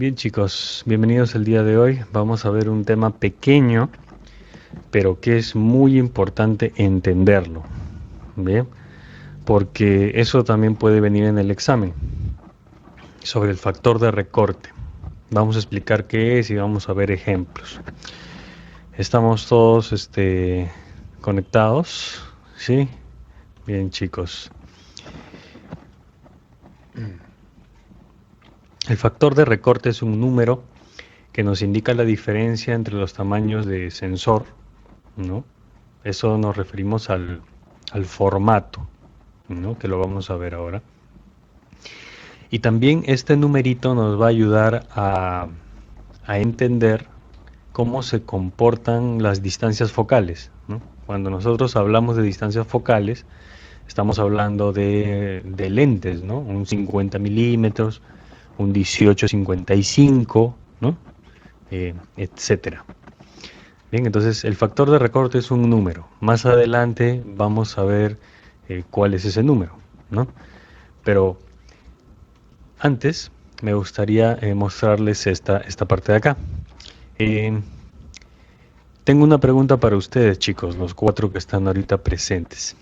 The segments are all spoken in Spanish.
Bien chicos, bienvenidos el día de hoy. Vamos a ver un tema pequeño, pero que es muy importante entenderlo. Bien, porque eso también puede venir en el examen, sobre el factor de recorte. Vamos a explicar qué es y vamos a ver ejemplos. Estamos todos conectados, ¿sí? Bien chicos. El factor de recorte es un número que nos indica la diferencia entre los tamaños de sensor, ¿no? Eso nos referimos al formato, ¿no? Que lo vamos a ver ahora. Y también este numerito nos va a ayudar a entender cómo se comportan las distancias focales, ¿no? Cuando nosotros hablamos de distancias focales, estamos hablando de lentes, ¿no? Un 50 milímetros, un 18-55, ¿no? Etcétera. Bien, entonces el factor de recorte es un número. Más adelante vamos a ver cuál es ese número, ¿no? Pero antes me gustaría mostrarles esta parte de acá. Eh, Tengo una pregunta para ustedes, chicos, los 4 que están ahorita presentes.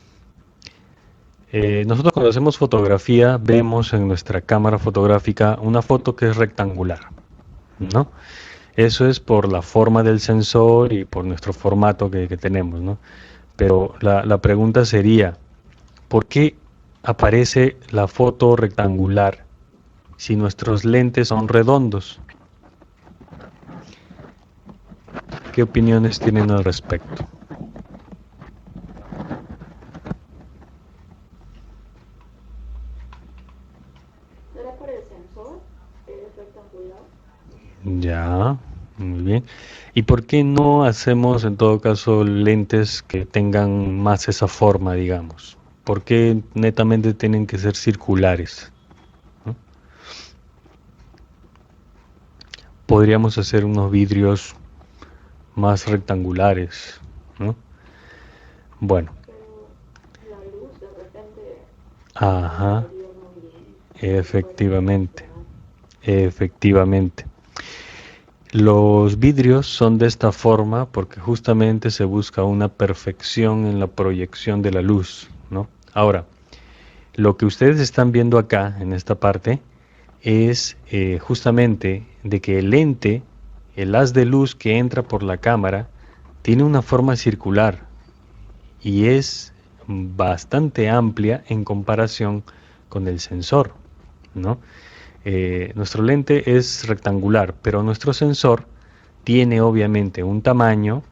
Nosotros cuando hacemos fotografía vemos en nuestra cámara fotográfica una foto que es rectangular, ¿no? Eso es por la forma del sensor y por nuestro formato que tenemos, ¿no? Pero la pregunta sería, ¿por qué aparece la foto rectangular si nuestros lentes son redondos? ¿Qué opiniones tienen al respecto? ¿No era por el sensor que es rectangular? Ya, muy bien. ¿Y por qué no hacemos en todo caso lentes que tengan más esa forma, digamos? ¿Por qué netamente tienen que ser circulares? ¿No? Podríamos hacer unos vidrios más rectangulares, ¿no? Bueno, Pero la luz de repente al ajá, interior no viene, se puede efectivamente, distorsionar. efectivamente. Los vidrios son de esta forma porque justamente se busca una perfección en la proyección de la luz, ¿no? Ahora, lo que ustedes están viendo acá en esta parte es justamente de que el lente, el haz de luz que entra por la cámara, tiene una forma circular y es bastante amplia en comparación con el sensor, ¿no? Nuestro lente es rectangular, pero nuestro sensor tiene obviamente un tamaño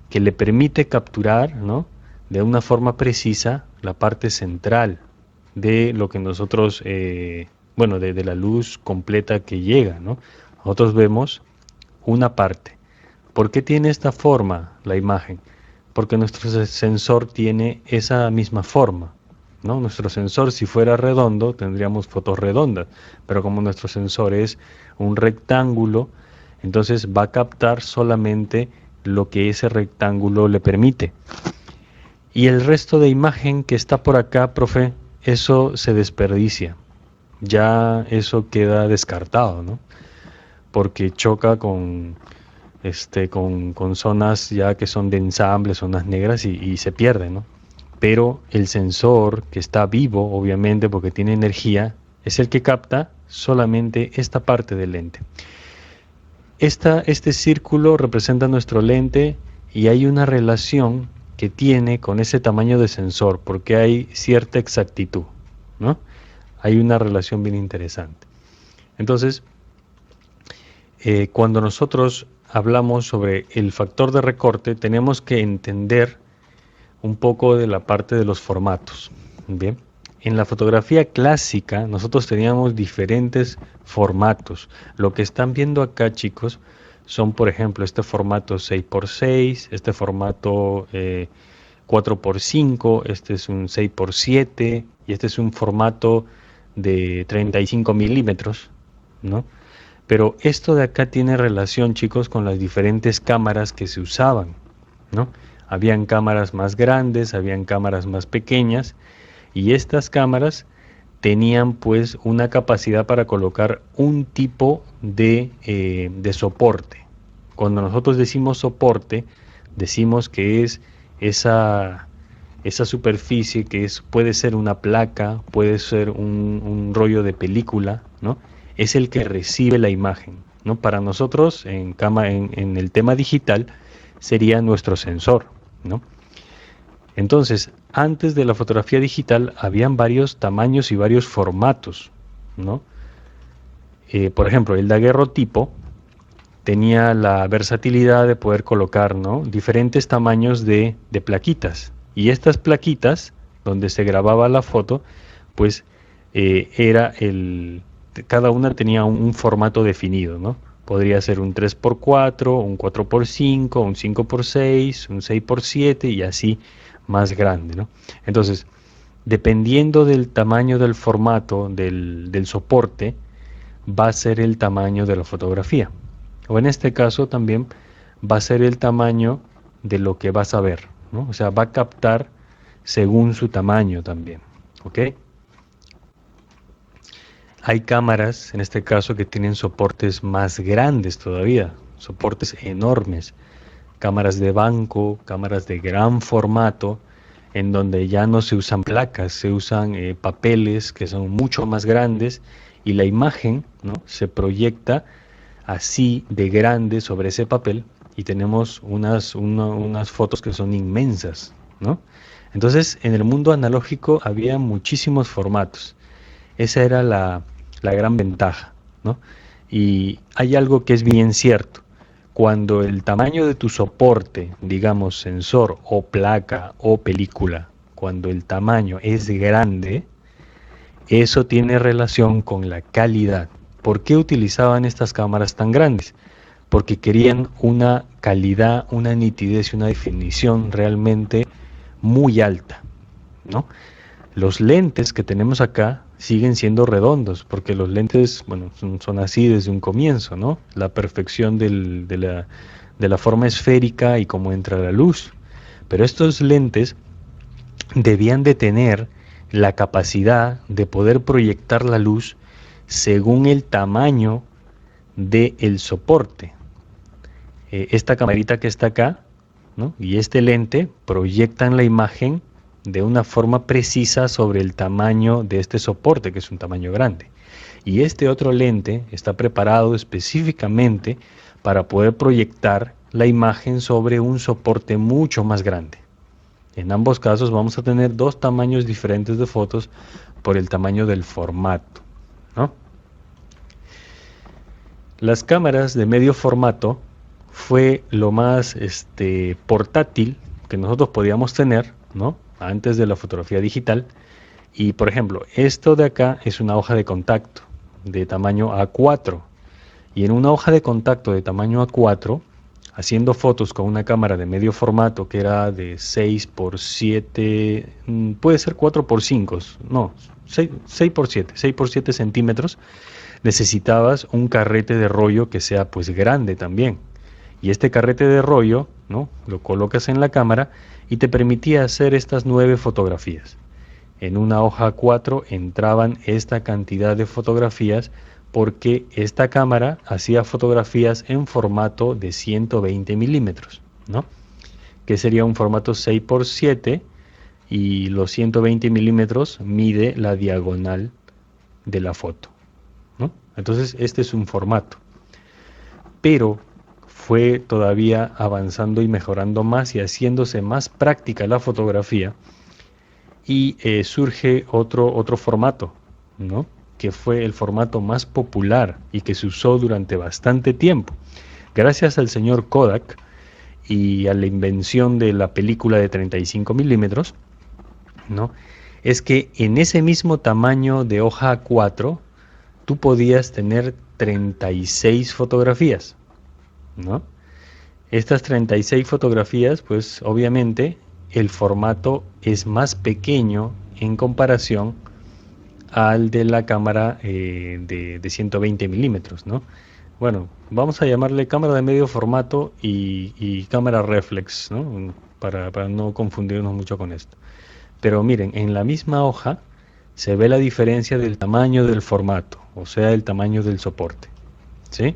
que le permite capturar, ¿no?, de una forma precisa la parte central de lo que nosotros, bueno, de la luz completa que llega, ¿no? Nosotros vemos una parte. ¿Por qué tiene esta forma la imagen? Porque nuestro sensor tiene esa misma forma, ¿no? Nuestro sensor, si fuera redondo, tendríamos fotos redondas, pero como nuestro sensor es un rectángulo, entonces va a captar solamente lo que ese rectángulo le permite. Y el resto de imagen que está por acá, profe, eso se desperdicia. Ya eso queda descartado, ¿no? Porque choca con zonas ya que son de ensamble, zonas negras y se pierde, ¿no? Pero el sensor que está vivo, obviamente, porque tiene energía, es el que capta solamente esta parte del lente. Este círculo representa nuestro lente y hay una relación que tiene con ese tamaño de sensor, porque hay cierta exactitud, ¿no? Hay una relación bien interesante. Entonces, cuando nosotros hablamos sobre el factor de recorte, tenemos que entender un poco de la parte de los formatos. Bien, en la fotografía clásica nosotros teníamos diferentes formatos. Lo que están viendo acá, chicos, son por ejemplo este formato 6x6, este formato 4x5, este es un 6x7 y este es un formato de 35 milímetros, ¿no? Pero esto de acá tiene relación, chicos, con las diferentes cámaras que se usaban, ¿no? Habían cámaras más grandes, habían cámaras más pequeñas, y estas cámaras tenían pues una capacidad para colocar un tipo de soporte. Cuando nosotros decimos soporte, decimos que es esa, esa superficie que puede ser una placa, puede ser un rollo de película, ¿no? Es el que recibe la imagen, ¿no? Para nosotros, en el tema digital, sería nuestro sensor, ¿no? Entonces, antes de la fotografía digital, habían varios tamaños y varios formatos, ¿no? Por ejemplo, el daguerrotipo tenía la versatilidad de poder colocar, ¿no?, diferentes tamaños de plaquitas. Y estas plaquitas, donde se grababa la foto, pues cada una tenía un formato definido, ¿no? Podría ser un 3x4, un 4x5, un 5x6, un 6x7 y así más grande, ¿no? Entonces, dependiendo del tamaño del formato del soporte, va a ser el tamaño de la fotografía. O en este caso también va a ser el tamaño de lo que vas a ver, ¿no? O sea, va a captar según su tamaño también, ¿ok? Hay cámaras, en este caso, que tienen soportes más grandes todavía, soportes enormes, cámaras de banco, cámaras de gran formato, en donde ya no se usan placas, se usan papeles que son mucho más grandes y la imagen, ¿no?, se proyecta así de grande sobre ese papel y tenemos unas fotos que son inmensas, ¿no? Entonces, en el mundo analógico había muchísimos formatos. Esa era la gran ventaja, ¿no? Y hay algo que es bien cierto. Cuando el tamaño de tu soporte, digamos sensor o placa o película, cuando el tamaño es grande, eso tiene relación con la calidad. ¿Por qué utilizaban estas cámaras tan grandes? Porque querían una calidad, una nitidez y una definición realmente muy alta, ¿no? Los lentes que tenemos acá siguen siendo redondos, porque los lentes, bueno, son así desde un comienzo, ¿no? La perfección de la forma esférica y cómo entra la luz. Pero estos lentes debían de tener la capacidad de poder proyectar la luz según el tamaño del soporte. Esta camarita que está acá, ¿no?, y este lente proyectan la imagen de una forma precisa sobre el tamaño de este soporte, que es un tamaño grande. Y este otro lente está preparado específicamente para poder proyectar la imagen sobre un soporte mucho más grande. En ambos casos vamos a tener dos tamaños diferentes de fotos por el tamaño del formato, ¿no? Las cámaras de medio formato fue lo más portátil que nosotros podíamos tener, ¿no?, antes de la fotografía digital. Y por ejemplo, esto de acá es una hoja de contacto de tamaño A4. Y en una hoja de contacto de tamaño A4, haciendo fotos con una cámara de medio formato que era de 6x7, puede ser 4x5, no, 6x7 centímetros, necesitabas un carrete de rollo que sea pues grande también. Y este carrete de rollo, ¿no?, lo colocas en la cámara y te permitía hacer estas 9 fotografías. En una hoja 4 entraban esta cantidad de fotografías porque esta cámara hacía fotografías en formato de 120 milímetros, ¿no?, que sería un formato 6x7 y los 120 milímetros mide la diagonal de la foto, ¿no? Entonces este es un formato. Pero fue todavía avanzando y mejorando más y haciéndose más práctica la fotografía y surge otro formato, ¿no?, que fue el formato más popular y que se usó durante bastante tiempo. Gracias al señor Kodak y a la invención de la película de 35 milímetros, ¿no?, es que en ese mismo tamaño de hoja A4 tú podías tener 36 fotografías, ¿no? Estas 36 fotografías, pues obviamente el formato es más pequeño en comparación al de la cámara de 120 milímetros, ¿no? Bueno, vamos a llamarle cámara de medio formato y cámara reflex, ¿no?, para no confundirnos mucho con esto. Pero miren, en la misma hoja se ve la diferencia del tamaño del formato, o sea, el tamaño del soporte. ¿Sí?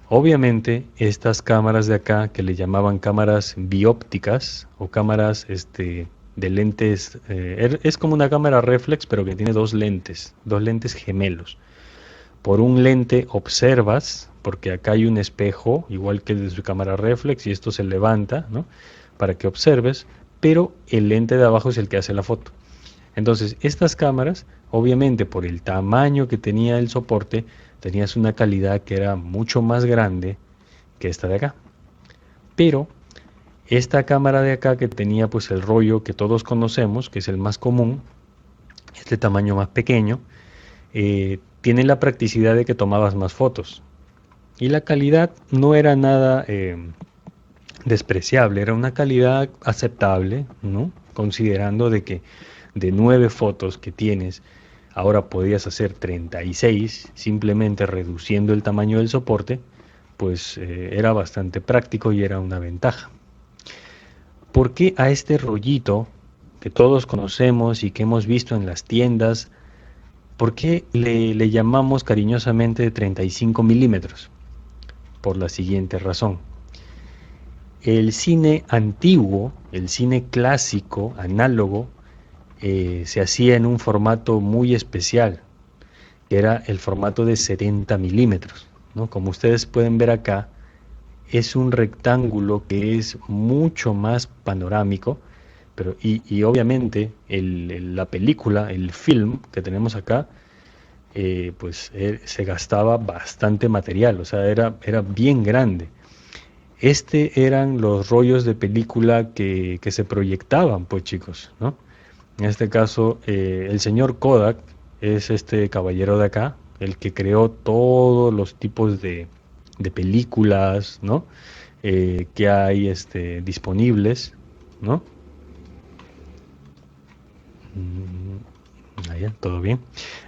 Obviamente, estas cámaras de acá, que le llamaban cámaras biópticas o cámaras de lentes, es como una cámara reflex, pero que tiene dos lentes gemelos. Por un lente observas, porque acá hay un espejo, igual que de su cámara reflex, y esto se levanta, ¿no? Para que observes, pero el lente de abajo es el que hace la foto. Entonces, estas cámaras, obviamente por el tamaño que tenía el soporte, tenías una calidad que era mucho más grande que esta de acá. Pero esta cámara de acá, que tenía pues el rollo que todos conocemos, que es el más común, este tamaño más pequeño, tiene la practicidad de que tomabas más fotos. Y la calidad no era nada despreciable, era una calidad aceptable, ¿no? Considerando de que de 9 fotos que tienes, ahora podías hacer 36, simplemente reduciendo el tamaño del soporte, pues era bastante práctico y era una ventaja. ¿Por qué a este rollito que todos conocemos y que hemos visto en las tiendas, por qué le llamamos cariñosamente de 35 milímetros? Por la siguiente razón. El cine antiguo, el cine clásico, análogo, se hacía en un formato muy especial, que era el formato de 70 milímetros, ¿no? Como ustedes pueden ver acá, es un rectángulo que es mucho más panorámico, pero y obviamente la película, el film que tenemos acá, se gastaba bastante material, o sea, era bien grande. Eran los rollos de película que se proyectaban, pues chicos, ¿no? En este caso, el señor Kodak es este caballero de acá, el que creó todos los tipos de películas, ¿no? Que hay disponibles, ¿no? Allá, todo bien.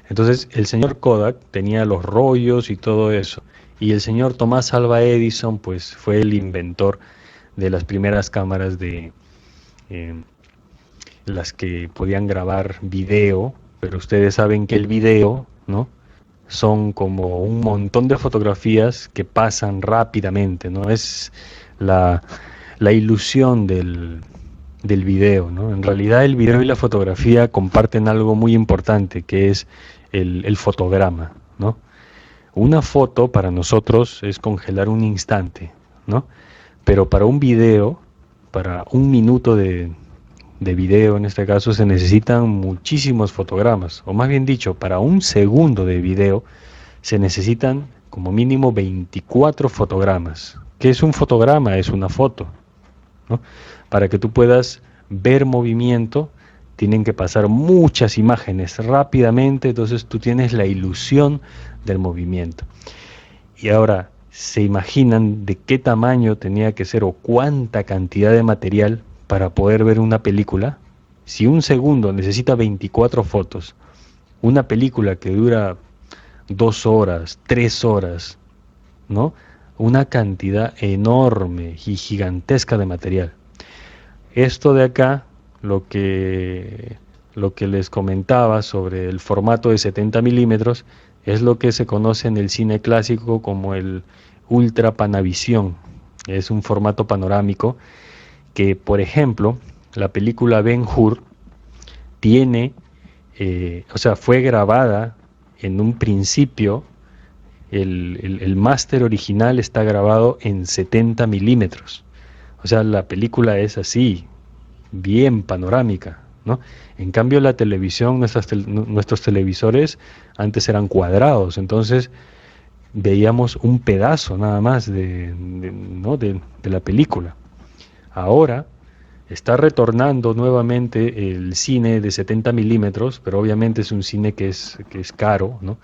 Entonces, el señor Kodak tenía los rollos y todo eso. Y el señor Thomas Alva Edison, pues, fue el inventor de las primeras cámaras de las que podían grabar video, pero ustedes saben que el video, ¿no? Son como un montón de fotografías que pasan rápidamente, ¿no? Es la ilusión del video, ¿no? En realidad el video y la fotografía comparten algo muy importante, que es el fotograma, ¿no? Una foto para nosotros es congelar un instante, ¿no? Pero para un video, para un minuto de video en este caso, se necesitan muchísimos fotogramas, o más bien dicho, para un segundo de video se necesitan como mínimo 24 fotogramas. ¿Qué es un fotograma? Es una foto, ¿no? Para que tú puedas ver movimiento, tienen que pasar muchas imágenes rápidamente, entonces tú tienes la ilusión del movimiento. Y ahora, ¿se imaginan de qué tamaño tenía que ser o cuánta cantidad de material para poder ver una película? Si un segundo necesita 24 fotos, una película que dura 2 horas, 3 horas, ¿no? Una cantidad enorme y gigantesca de material. Esto de acá, lo que les comentaba sobre el formato de 70 milímetros, es lo que se conoce en el cine clásico como el Ultra Panavisión. Es un formato panorámico que, por ejemplo, la película Ben-Hur tiene, fue grabada en un principio, el máster original está grabado en 70 milímetros. O sea, la película es así, bien panorámica, ¿no? En cambio, la televisión, nuestros televisores antes eran cuadrados, entonces veíamos un pedazo nada más ¿no? de la película. Ahora está retornando nuevamente el cine de 70 milímetros, pero obviamente es un cine que es caro, ¿no?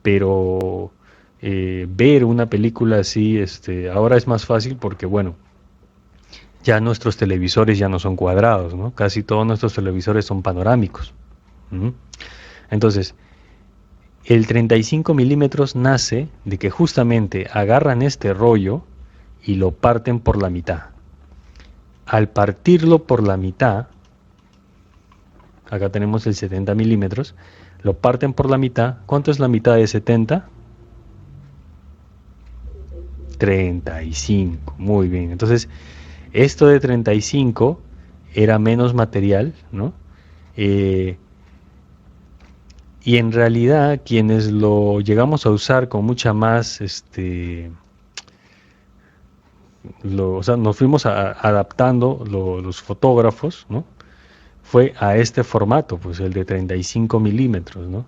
Pero ver una película así, ahora es más fácil porque, bueno, ya nuestros televisores ya no son cuadrados, ¿no? Casi todos nuestros televisores son panorámicos. ¿Mm? Entonces, el 35 milímetros nace de que justamente agarran este rollo y lo parten por la mitad. Al partirlo por la mitad, acá tenemos el 70 milímetros, lo parten por la mitad. ¿Cuánto es la mitad de 70? 35, muy bien. Entonces, esto de 35 era menos material, ¿no? Eh, y en realidad quienes lo llegamos a usar con mucha más, o sea, nos fuimos adaptando los fotógrafos, ¿no? Fue a este formato, pues el de 35 milímetros, ¿no?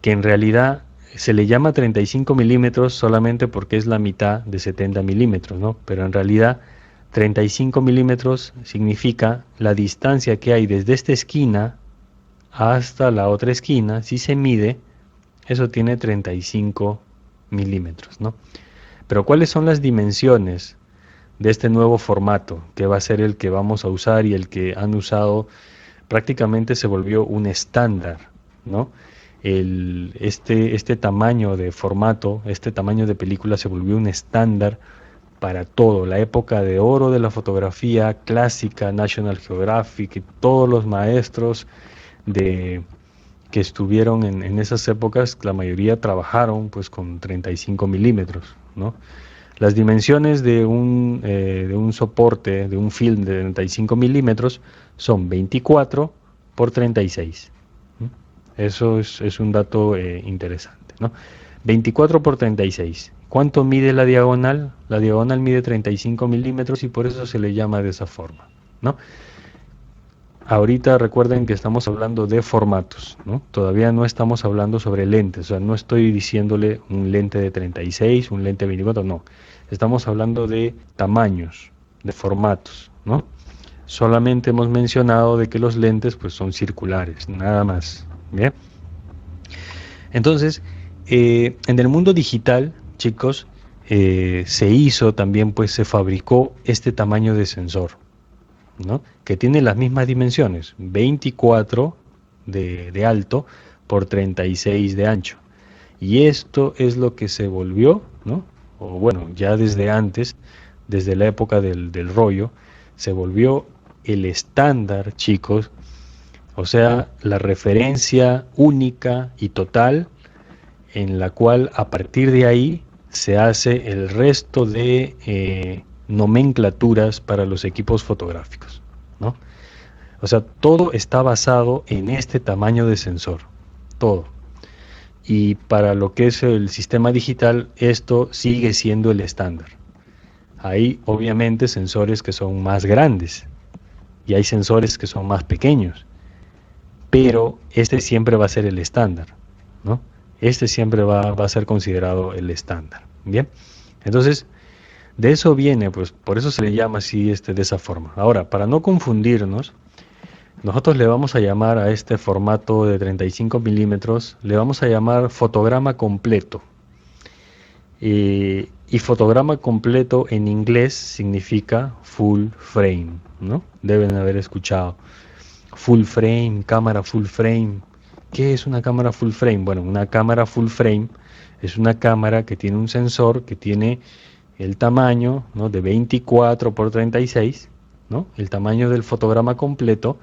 Que en realidad se le llama 35 milímetros solamente porque es la mitad de 70 milímetros, ¿no? Pero en realidad 35 milímetros significa la distancia que hay desde esta esquina hasta la otra esquina. Si se mide, eso tiene 35 milímetros, ¿no? Pero ¿cuáles son las dimensiones de este nuevo formato que va a ser el que vamos a usar y el que han usado? Prácticamente se volvió un estándar, ¿no? Este tamaño de formato, este tamaño de película se volvió un estándar para todo. La época de oro de la fotografía clásica, National Geographic y todos los maestros de, que estuvieron en esas épocas, la mayoría trabajaron pues con 35 milímetros, ¿no? Las dimensiones de un soporte, de un film de 35 milímetros, son 24 por 36. Eso es un dato interesante, ¿no? 24 por 36. ¿Cuánto mide la diagonal? La diagonal mide 35 milímetros y por eso se le llama de esa forma, ¿no? Ahorita recuerden que estamos hablando de formatos, ¿no? Todavía no estamos hablando sobre lentes, o sea, no estoy diciéndole un lente de 36, un lente de 24, no. Estamos hablando de tamaños, de formatos, ¿no? Solamente hemos mencionado de que los lentes pues son circulares, nada más, ¿bien? Entonces, en el mundo digital, chicos, se hizo también, pues se fabricó este tamaño de sensor, ¿no? Que tiene las mismas dimensiones, 24 de alto por 36 de ancho. Y esto es lo que se volvió, ¿no? O bueno, ya desde antes, desde la época del rollo, se volvió el estándar, chicos, o sea, la referencia única y total en la cual a partir de ahí se hace el resto de nomenclaturas para los equipos fotográficos, ¿no? O sea, todo está basado en este tamaño de sensor, todo. Y para lo que es el sistema digital, esto sigue siendo el estándar. Hay obviamente sensores que son más grandes y hay sensores que son más pequeños, pero este siempre va a ser el estándar, ¿no? Este siempre va a ser considerado el estándar. Bien, entonces de eso viene, pues por eso se le llama así de esa forma. Ahora, para no confundirnos, nosotros le vamos a llamar a este formato de 35 milímetros, le vamos a llamar fotograma completo. Y fotograma completo en inglés significa full frame, ¿no? Deben haber escuchado. Full frame, cámara full frame. ¿Qué es una cámara full frame? Bueno, una cámara full frame es una cámara que tiene un sensor que tiene el tamaño, ¿no?, de 24 por 36, ¿no? El tamaño del fotograma completo,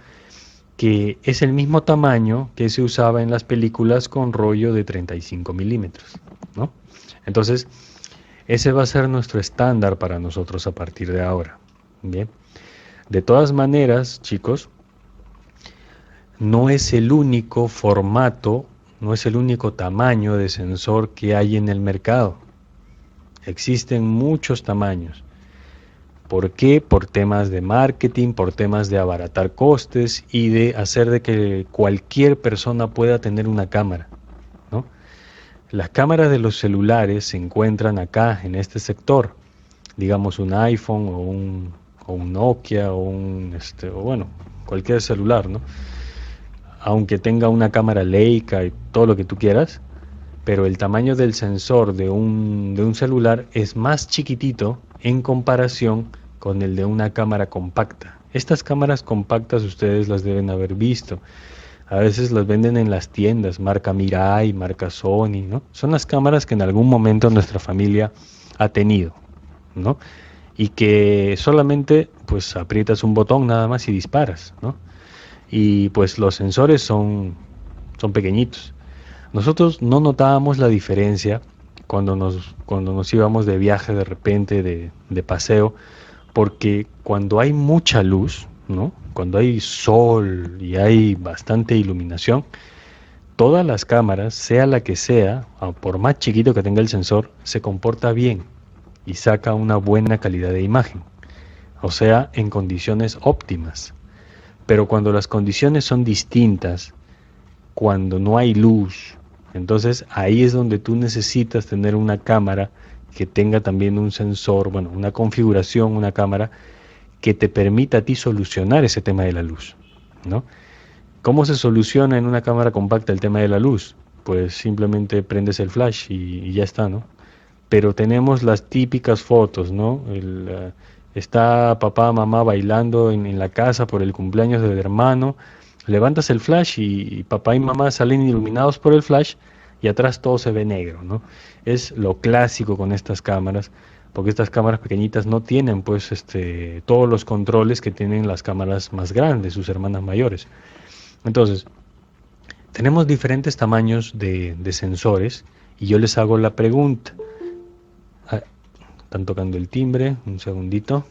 que es el mismo tamaño que se usaba en las películas con rollo de 35 milímetros, ¿no? Entonces, ese va a ser nuestro estándar para nosotros a partir de ahora. Bien. De todas maneras, chicos, no es el único formato, no es el único tamaño de sensor que hay en el mercado. Existen muchos tamaños. ¿Por qué? Por temas de marketing, por temas de abaratar costes y de hacer de que cualquier persona pueda tener una cámara, ¿no? Las cámaras de los celulares se encuentran acá, en este sector. Digamos un iPhone o un Nokia o bueno, cualquier celular, ¿no? Aunque tenga una cámara Leica y todo lo que tú quieras, pero el tamaño del sensor de un celular es más chiquitito en comparación con el de una cámara compacta. Estas cámaras compactas ustedes las deben haber visto. A veces las venden en las tiendas, marca Mirai, marca Sony, ¿no? Son las cámaras que en algún momento nuestra familia ha tenido, ¿no? Y que solamente pues aprietas un botón nada más y disparas, ¿no? y pues los sensores son pequeñitos. Nosotros no notábamos la diferencia cuando nos íbamos de viaje de repente, de paseo, porque cuando hay mucha luz, ¿no? Cuando hay sol y hay bastante iluminación, todas las cámaras, sea la que sea, por más chiquito que tenga el sensor, se comporta bien y saca una buena calidad de imagen, o sea, en condiciones óptimas. Pero cuando las condiciones son distintas, cuando no hay luz, entonces ahí es donde tú necesitas tener una cámara que tenga también un sensor, bueno, una configuración, una cámara que te permita a ti solucionar ese tema de la luz, ¿no? ¿Cómo se soluciona en una cámara compacta el tema de la luz? Pues simplemente prendes el flash y ya está, ¿no? Pero tenemos las típicas fotos, ¿no? Está papá, mamá bailando en la casa por el cumpleaños del hermano, levantas el flash y papá y mamá salen iluminados por el flash y atrás todo se ve negro, ¿no? Es lo clásico con estas cámaras, porque estas cámaras pequeñitas no tienen pues todos los controles que tienen las cámaras más grandes, sus hermanas mayores. Entonces, tenemos diferentes tamaños de sensores y yo les hago la pregunta. Ah, están tocando el timbre, un segundito.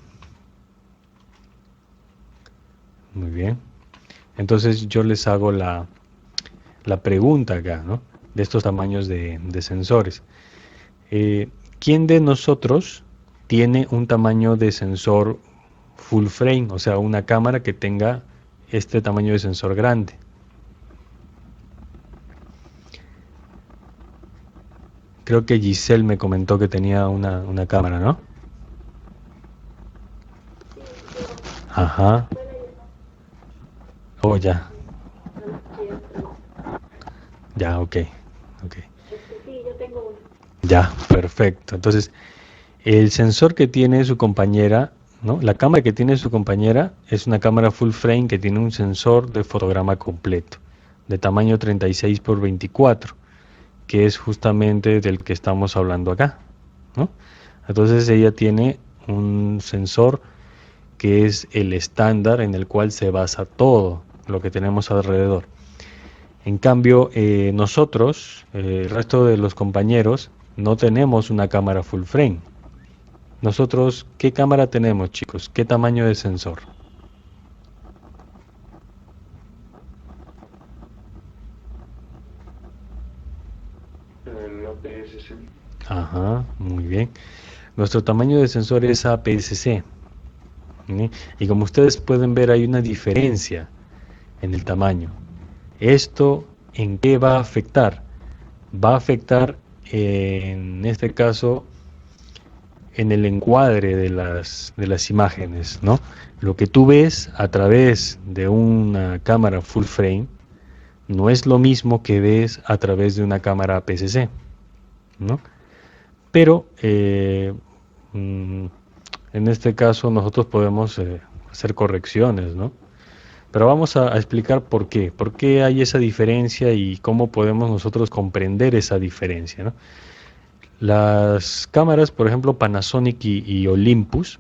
Muy bien. Entonces yo les hago la pregunta acá, ¿no? De estos tamaños de sensores. ¿Quién de nosotros tiene un tamaño de sensor full frame? O sea, una cámara que tenga este tamaño de sensor grande. Creo que Giselle me comentó que tenía una cámara, ¿no? Sí, yo, Ajá. bueno, yo no, Oh, ya. no la quiero, pero Ya, ok. Ok. sí, yo tengo una. Ya, perfecto. Entonces, el sensor que tiene su compañera, ¿no? La cámara que tiene su compañera es una cámara full frame que tiene un sensor de fotograma completo, de tamaño 36 por 24, que es justamente del que estamos hablando acá, ¿no? Entonces ella tiene un sensor que es el estándar en el cual se basa todo lo que tenemos alrededor. En cambio, nosotros, el resto de los compañeros, no tenemos una cámara full frame. Nosotros, ¿qué cámara tenemos, chicos? ¿Qué tamaño de sensor? El APS-C. Ajá, muy bien. Nuestro tamaño de sensor es APS-C. ¿Sí? Y como ustedes pueden ver, hay una diferencia en el tamaño. ¿Esto en qué va a afectar? Va a afectar, en este caso, en el encuadre de las imágenes, ¿no? Lo que tú ves a través de una cámara full frame no es lo mismo que ves a través de una cámara APS-C, ¿no? Pero mm, en este caso nosotros podemos hacer correcciones, ¿no? Pero vamos a explicar por qué hay esa diferencia y cómo podemos nosotros comprender esa diferencia, ¿no? Las cámaras, por ejemplo, Panasonic y Olympus,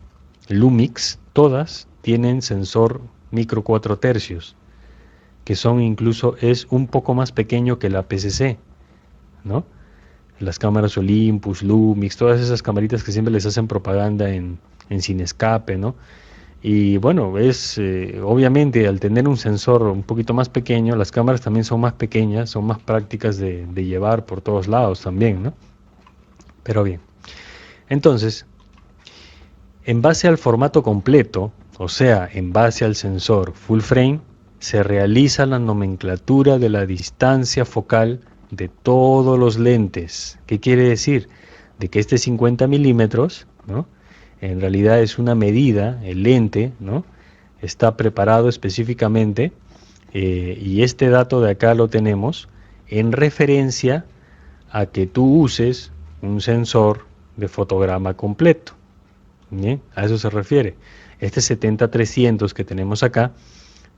Lumix, todas tienen sensor micro 4 tercios, que son incluso, es un poco más pequeño que la PCC, ¿no? Las cámaras Olympus, Lumix, todas esas camaritas que siempre les hacen propaganda en Cinescape, ¿no? Y bueno, obviamente al tener un sensor un poquito más pequeño, las cámaras también son más pequeñas, son más prácticas de llevar por todos lados también, ¿no? Pero bien, entonces, en base al formato completo, o sea, en base al sensor full frame, se realiza la nomenclatura de la distancia focal de todos los lentes. ¿Qué quiere decir? De que este 50 milímetros, ¿no? En realidad es una medida, el lente, ¿no? Está preparado específicamente y este dato de acá lo tenemos en referencia a que tú uses un sensor de fotograma completo. Bien, a eso se refiere. Este 70-300 que tenemos acá,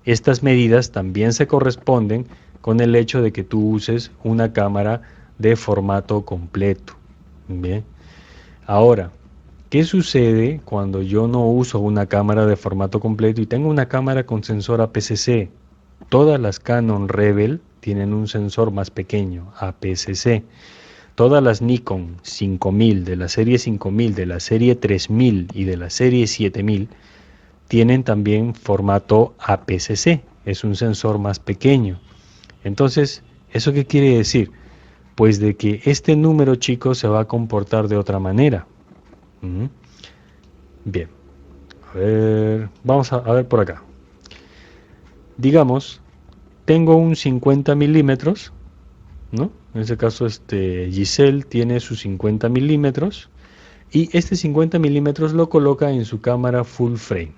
estas medidas también se corresponden con el hecho de que tú uses una cámara de formato completo. Bien. Ahora, ¿qué sucede cuando yo no uso una cámara de formato completo y tengo una cámara con sensor APS-C? todas las Canon Rebel tienen un sensor más pequeño, APS-C. Todas las Nikon 5000, de la serie 5000, de la serie 3000 y de la serie 7000 tienen también formato APS-C, es un sensor más pequeño. Entonces, ¿eso qué quiere decir? Pues de que este número, chicos, se va a comportar de otra manera. Bien, a ver, vamos a ver por acá. Digamos, tengo un 50 milímetros, ¿no? En este caso, Giselle tiene sus 50 milímetros y este 50 milímetros lo coloca en su cámara full frame.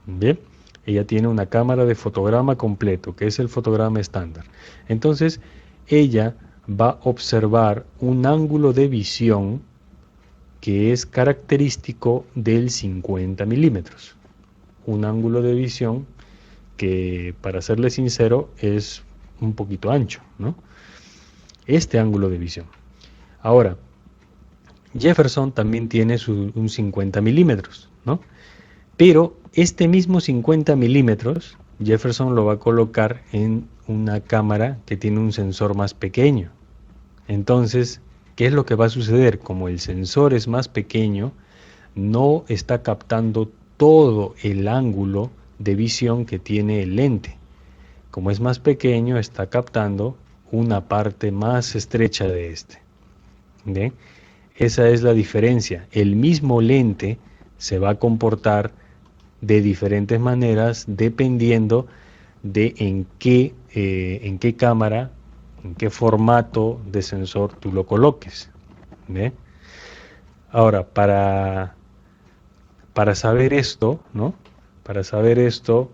Bien, ella tiene una cámara de fotograma completo, que es el fotograma estándar. Entonces, ella va a observar un ángulo de visión que es característico del 50 milímetros. Un ángulo de visión que, para serle sincero, es un poquito ancho, ¿no? Este ángulo de visión. Ahora, Jefferson también tiene un 50 milímetros, ¿no? Pero este mismo 50 milímetros, Jefferson lo va a colocar en una cámara que tiene un sensor más pequeño. Entonces, ¿qué es lo que va a suceder? Como el sensor es más pequeño, no está captando todo el ángulo de visión que tiene el lente. Como es más pequeño, está captando una parte más estrecha de este. ¿Ve? Esa es la diferencia. El mismo lente se va a comportar de diferentes maneras dependiendo de en qué cámara, en qué formato de sensor tú lo coloques. ¿Ve? Ahora, para saber esto, ¿no? Para saber esto,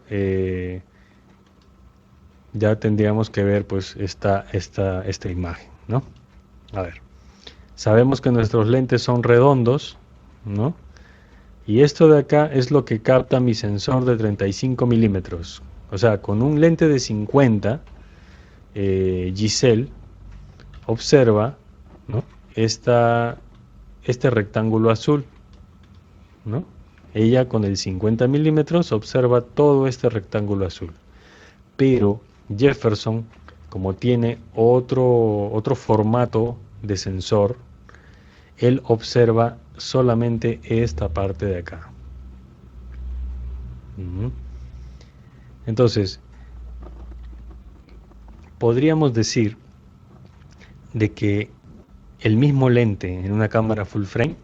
ya tendríamos que ver pues esta imagen, ¿no? A ver, sabemos que nuestros lentes son redondos, ¿no? Y esto de acá es lo que capta mi sensor de 35 milímetros. O sea, con un lente de 50, Giselle observa, ¿no? Este rectángulo azul, ¿no? Ella con el 50 milímetros observa todo este rectángulo azul. Pero Jefferson, como tiene otro formato de sensor, él observa solamente esta parte de acá. Entonces, podríamos decir de que el mismo lente en una cámara full frame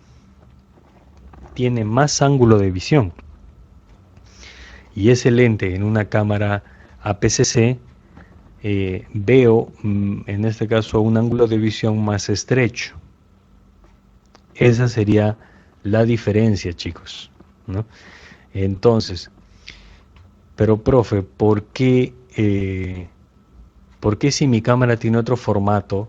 tiene más ángulo de visión y ese lente en una cámara APS-C veo en este caso un ángulo de visión más estrecho. Esa sería la diferencia, chicos, ¿no? Entonces, pero profe, ¿por qué si mi cámara tiene otro formato,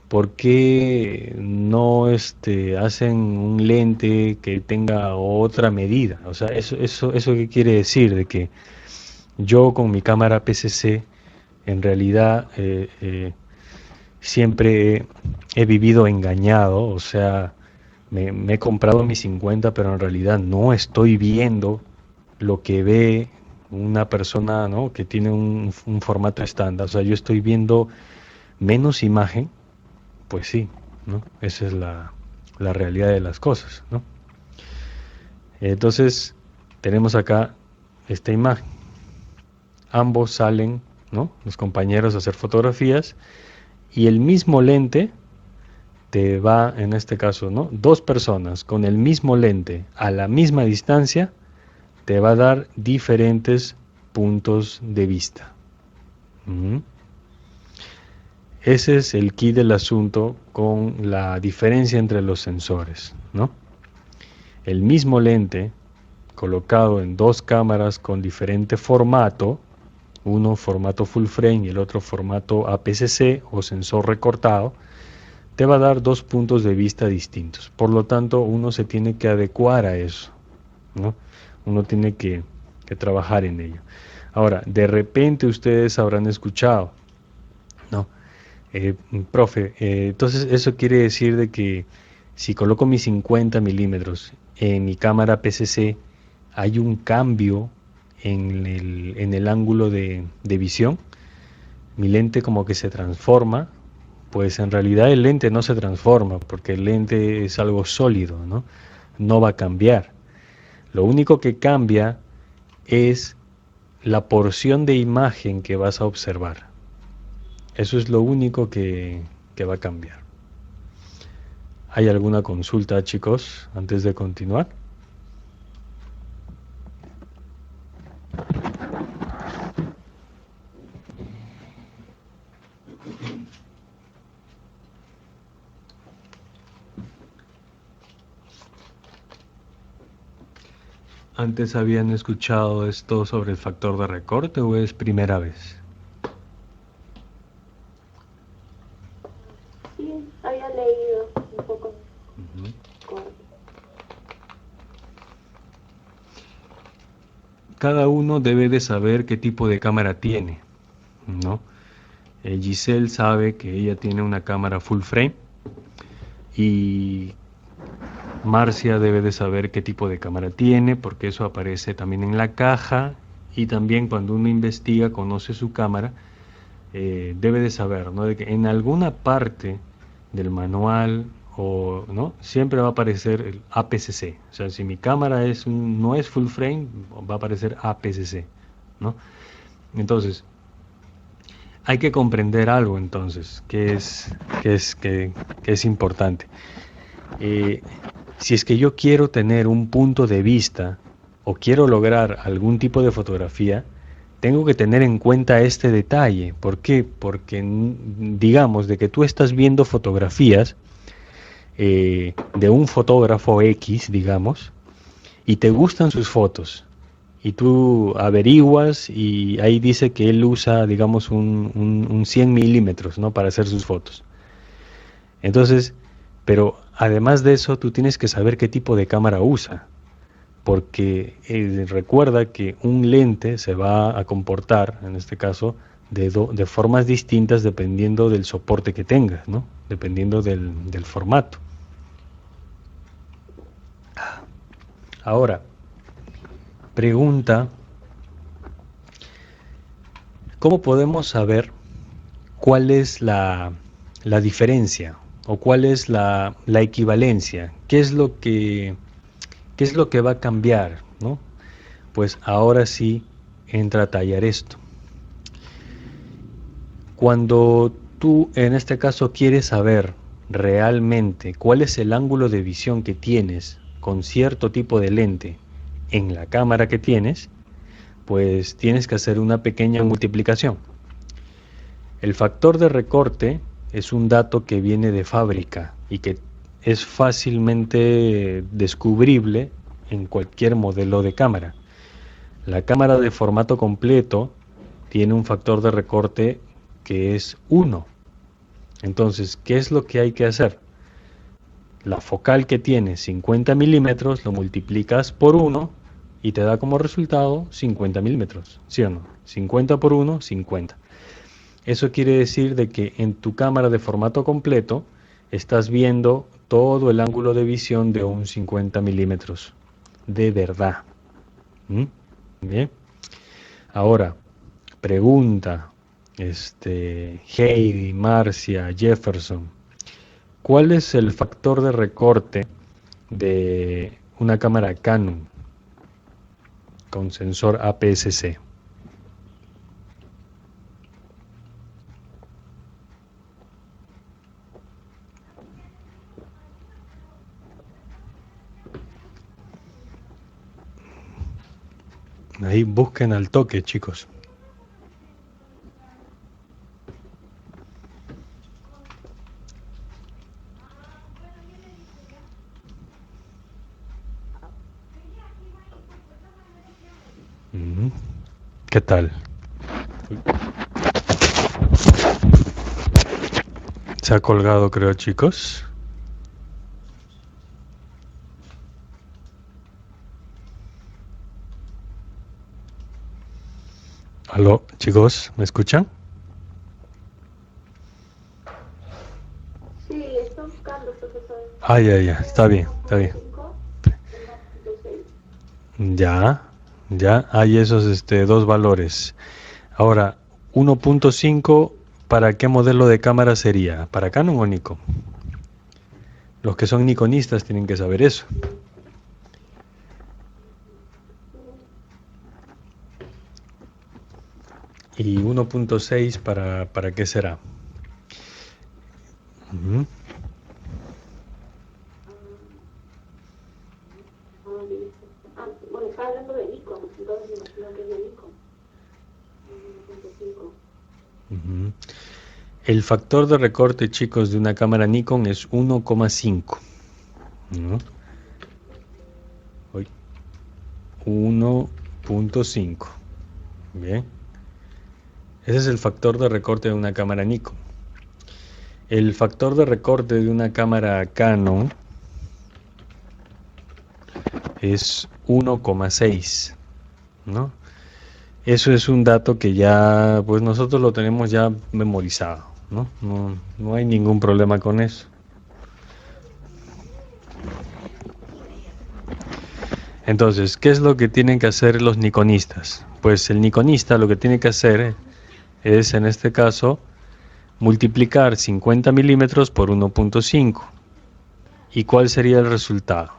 por qué no hacen un lente que tenga otra medida? O sea, eso qué quiere decir, de que yo con mi cámara PCC en realidad siempre he vivido engañado, o sea, me he comprado mi 50, pero en realidad no estoy viendo lo que ve una persona, ¿no?, que tiene un formato estándar. O sea, yo estoy viendo menos imagen. Pues sí, ¿no? Esa es la realidad de las cosas, ¿no? Entonces, tenemos acá esta imagen. Ambos salen, ¿no?, los compañeros a hacer fotografías y el mismo lente te va, en este caso, ¿no?, dos personas con el mismo lente a la misma distancia, te va a dar diferentes puntos de vista. Ese es el key del asunto con la diferencia entre los sensores, ¿no? El mismo lente colocado en dos cámaras con diferente formato, uno formato full frame y el otro formato APS-C o sensor recortado, te va a dar dos puntos de vista distintos. Por lo tanto, uno se tiene que adecuar a eso, ¿no? Uno tiene que trabajar en ello. Ahora, de repente ustedes habrán escuchado, ¿no? Profe, entonces eso quiere decir de que si coloco mis 50 milímetros en mi cámara PCC, hay un cambio en en el ángulo de visión, mi lente como que se transforma. Pues en realidad el lente no se transforma, porque el lente es algo sólido, ¿no? No va a cambiar. Lo único que cambia es la porción de imagen que vas a observar. Eso es lo único que va a cambiar. ¿Hay alguna consulta, chicos, antes de continuar? ¿Antes habían escuchado esto sobre el factor de recorte o es primera vez? Sí, había leído un poco. Ujú. Corto. Cada uno debe de saber qué tipo de cámara tiene, ¿no? Giselle sabe que ella tiene una cámara full frame y Marcia debe de saber qué tipo de cámara tiene, porque eso aparece también en la caja, y también cuando uno investiga, conoce su cámara, debe de saber, ¿no? De que en alguna parte del manual o no siempre va a aparecer el APS-C. O sea, si mi cámara no es full frame, va a aparecer APS-C, ¿no? Entonces, hay que comprender algo entonces, que es importante. Eh, si es que yo quiero tener un punto de vista o quiero lograr algún tipo de fotografía, tengo que tener en cuenta este detalle. ¿Por qué? Porque digamos de que tú estás viendo fotografías de un fotógrafo X, digamos, y te gustan sus fotos. Y tú averiguas y ahí dice que él usa, digamos, un 100 milímetros, ¿no? Para hacer sus fotos. Entonces, pero además de eso, tú tienes que saber qué tipo de cámara usa, porque recuerda que un lente se va a comportar, en este caso, de formas distintas dependiendo del soporte que tengas, ¿no? Dependiendo del formato. Ahora, pregunta, ¿cómo podemos saber cuál es la diferencia o cuál es la equivalencia? ¿Qué es lo que va a cambiar, ¿no? Pues ahora sí entra a tallar esto. Cuando tú, en este caso, quieres saber realmente cuál es el ángulo de visión que tienes con cierto tipo de lente en la cámara que tienes, pues tienes que hacer una pequeña multiplicación. El factor de recorte es un dato que viene de fábrica y que es fácilmente descubrible en cualquier modelo de cámara. La cámara de formato completo tiene un factor de recorte que es 1. Entonces, ¿qué es lo que hay que hacer? La focal que tiene 50 milímetros lo multiplicas por 1 y te da como resultado 50 milímetros, ¿sí o no? 50 por 1, 50. Eso quiere decir de que en tu cámara de formato completo estás viendo todo el ángulo de visión de un 50 milímetros. De verdad. ¿Mm? Bien. Ahora, pregunta, Heidi, Marcia, Jefferson, ¿cuál es el factor de recorte de una cámara Canon con sensor APS-C? Ahí busquen al toque, chicos. ¿Qué tal? Se ha colgado, creo, chicos. Aló, chicos, ¿me escuchan? Sí, estoy buscando, profesor. Ah, ya, está bien, está bien. 5, 6. Ya, Ya hay esos dos valores. Ahora, 1.5, ¿para qué modelo de cámara sería? ¿Para Canon o Nikon? Los que son nikonistas tienen que saber eso. ¿Y 1.6 para qué será? Ujú. Bueno, está hablando de Nikon, entonces me imagino que es de Nikon. 1.5. Ujú. El factor de recorte, chicos, de una cámara Nikon es 1,5. ¿No? 1.5. Bien. Ese es el factor de recorte de una cámara Nikon. El factor de recorte de una cámara Canon es 1,6, ¿no? Eso es un dato que ya, pues nosotros lo tenemos ya memorizado, ¿no? No hay ningún problema con eso. Entonces, ¿qué es lo que tienen que hacer los nikonistas? Pues el nikonista lo que tiene que hacer es, en este caso, multiplicar 50 milímetros por 1.5. ¿Y cuál sería el resultado?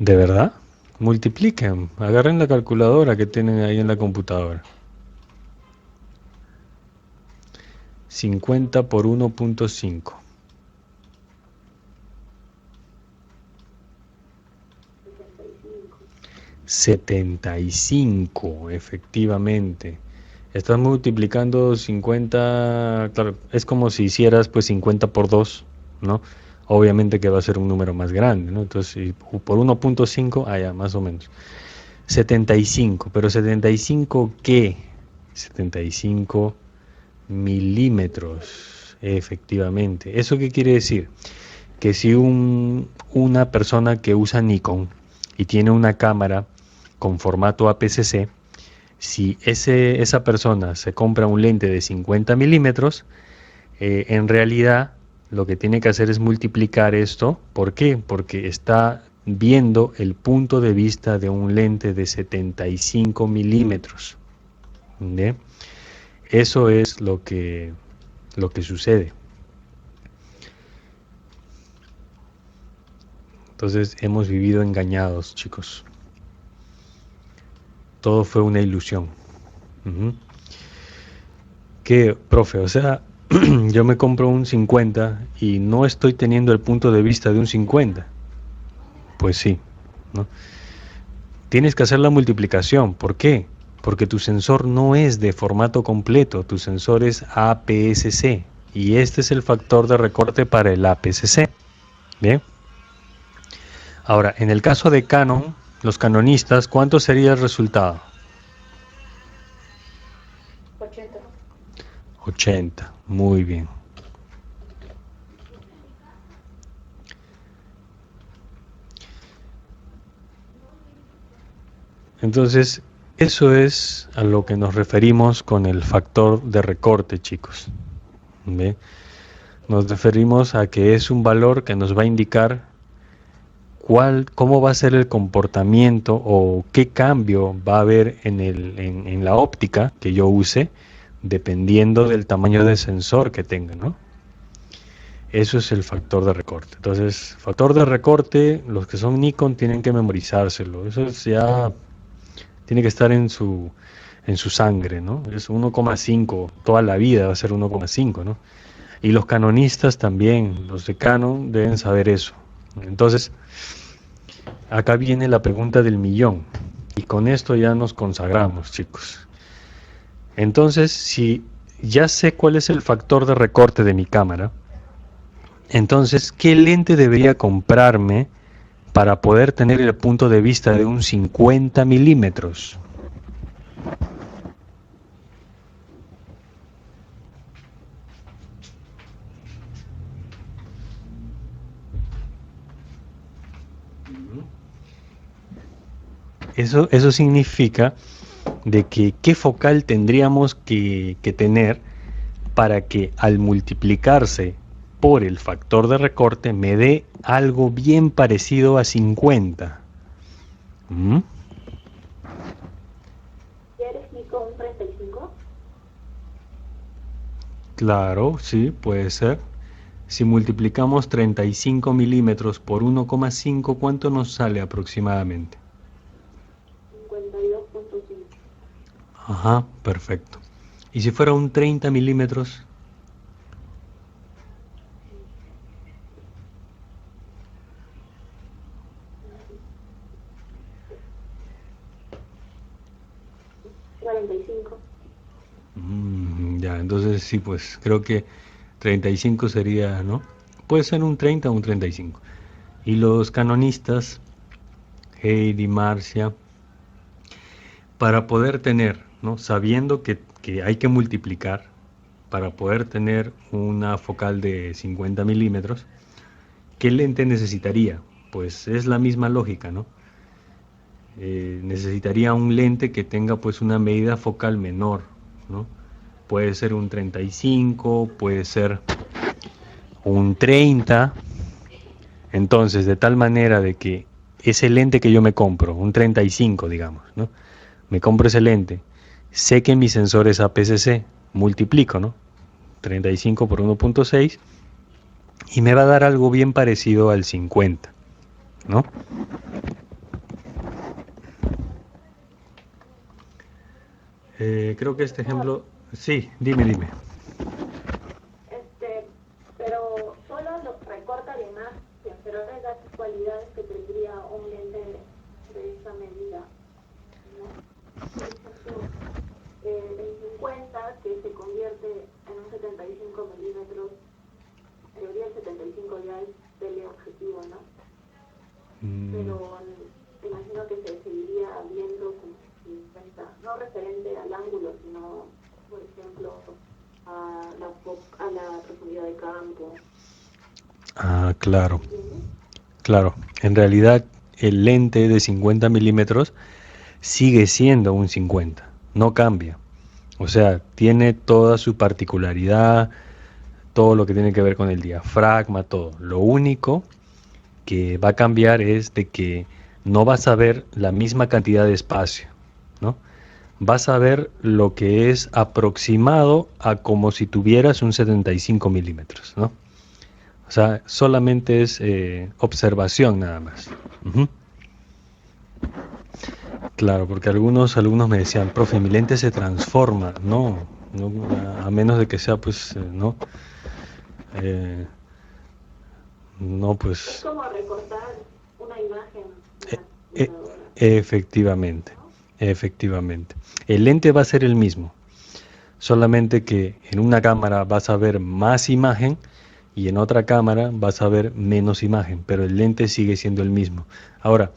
¿De verdad? Multipliquen, agarren la calculadora que tienen ahí en la computadora. 50 por 1.5. 75, efectivamente. Estás multiplicando 50, claro, es como si hicieras pues 50 por 2, ¿no? Obviamente que va a ser un número más grande, ¿no? Entonces, por 1.5, allá, más o menos. 75, pero 75 ¿qué? 75 milímetros, efectivamente. ¿Eso qué quiere decir? Que si una persona que usa Nikon y tiene una cámara con formato APS-C, si esa persona se compra un lente de 50 milímetros, en realidad lo que tiene que hacer es multiplicar esto. ¿Por qué? Porque está viendo el punto de vista de un lente de 75 milímetros. ¿Ve? Eso es lo que sucede. Entonces hemos vivido engañados, chicos. Todo fue una ilusión. ¿Qué, profe? O sea, yo me compro un 50 y no estoy teniendo el punto de vista de un 50. Pues sí, ¿no? Tienes que hacer la multiplicación. ¿Por qué? Porque tu sensor no es de formato completo, tu sensor es APS-C y este es el factor de recorte para el APS-C. Bien. Ahora, en el caso de Canon, los canonistas, ¿cuánto sería el resultado? 80. 80, muy bien. Entonces, eso es a lo que nos referimos con el factor de recorte, chicos. ¿Ve? Nos referimos a que es un valor que nos va a indicar cómo va a ser el comportamiento o qué cambio va a haber en la óptica que yo use, dependiendo del tamaño de sensor que tenga, ¿no? Eso es el factor de recorte. Entonces, factor de recorte, los que son Nikon tienen que memorizárselo. Eso ya tiene que estar en su sangre, ¿no? Es 1,5, toda la vida va a ser 1,5, ¿no? Y los canonistas también, los de Canon deben saber eso. Entonces, acá viene la pregunta del millón. Y con esto ya nos consagramos, chicos. Entonces, si ya sé cuál es el factor de recorte de mi cámara, entonces, ¿qué lente debería comprarme para poder tener el punto de vista de un 50 milímetros? Eso significa de que qué focal tendríamos que tener para que al multiplicarse por el factor de recorte me dé algo bien parecido a 50. ¿Mm? ¿Quieres Nikon 35? Claro, sí, puede ser. Si multiplicamos 35 milímetros por 1,5, ¿cuánto nos sale aproximadamente? 52.5. Ajá, perfecto. ¿Y si fuera un 30 milímetros? 45. Ya, entonces sí, pues creo que 35 sería, ¿no? Puede ser un 30 o un 35. Y los canonistas, Heidi, Marcia, para poder tener, ¿no? Sabiendo que hay que multiplicar, para poder tener una focal de 50 milímetros, ¿qué lente necesitaría? Pues es la misma lógica, ¿no? Necesitaría un lente que tenga pues una medida focal menor, ¿no? Puede ser un 35, puede ser un 30. Entonces, de tal manera de que ese lente que yo me compro, un 35, digamos, ¿no? Me compro ese lente, sé que mi sensor es APS-C, multiplico, ¿no? 35 por 1.6 y me va a dar algo bien parecido al 50, ¿no? Creo que este ejemplo... Sí, dime. Pero solo lo recorta la imagen, pero no le da las cualidades que tendría un lente de esa medida, ¿no? Por ejemplo, el 50, que se convierte en un 75 milímetros, en teoría el 75 ya es teleobjetivo, ¿no? Pero imagino que se seguiría viendo como 50, no referente al ángulo, sino, por ejemplo, a la profundidad de campo. Ah, claro, ¿Entiendes? claro. En realidad, el lente de 50 milímetros sigue siendo un 50, no cambia. O sea, tiene toda su particularidad, todo lo que tiene que ver con el diafragma, todo. Lo único que va a cambiar es de que no vas a ver la misma cantidad de espacio, ¿no? Vas a ver lo que es aproximado a como si tuvieras un 75 milímetros, ¿no? O sea, solamente es observación nada más. Ujú. Claro, porque algunos alumnos me decían, profe, mi lente se transforma. No, no, a menos de que sea, pues, no, eh, no, Es pues, como recortar una imagen de e- una e- computadora, efectivamente, ¿no? efectivamente. El lente va a ser el mismo, solamente que en una cámara vas a ver más imagen y en otra cámara vas a ver menos imagen, pero el lente sigue siendo el mismo. Ahora,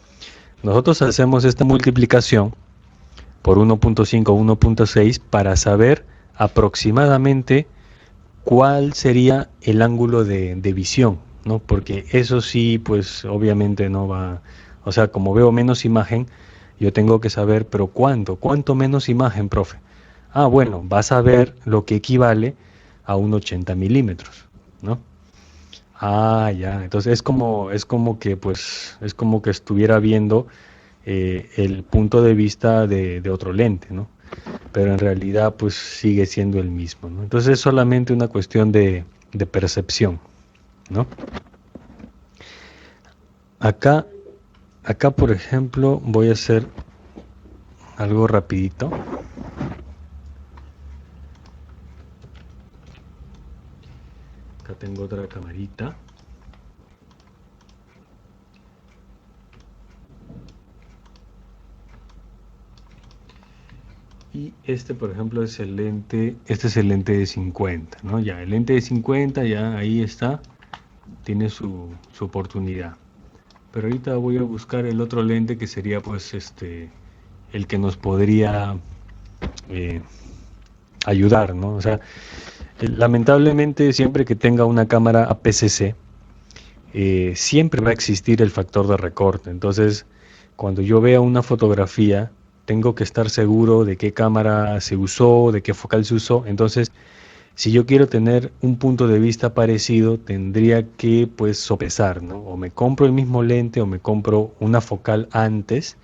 nosotros hacemos esta multiplicación por 1.5 o 1.6 para saber aproximadamente cuál sería el ángulo de visión, ¿no? Porque eso sí, pues obviamente no va, o sea, como veo menos imagen, yo tengo que saber, pero ¿cuánto menos imagen, profe? Ah, bueno, vas a ver lo que equivale a un 80 milímetros, ¿no? Ah, ya, entonces es como que, pues, es como que estuviera viendo el punto de vista de otro lente, ¿no? Pero en realidad pues sigue siendo el mismo, ¿no? Entonces es solamente una cuestión de percepción, ¿no? Acá, acá por ejemplo voy a hacer algo rapidito. Acá tengo otra camarita. Y este, por ejemplo, es el lente, este es el lente de 50, ¿no? Ya, el lente de 50 ya ahí está, tiene su oportunidad. Pero ahorita voy a buscar el otro lente que sería pues el que nos podría eh, ayudar, ¿no? O sea, lamentablemente siempre que tenga una cámara APS-C, siempre va a existir el factor de recorte. Entonces, cuando yo vea una fotografía, tengo que estar seguro de qué cámara se usó, de qué focal se usó. Entonces, Si yo quiero tener un punto de vista parecido, tendría que pues sopesar, ¿no? O me compro el mismo lente o me compro una focal antes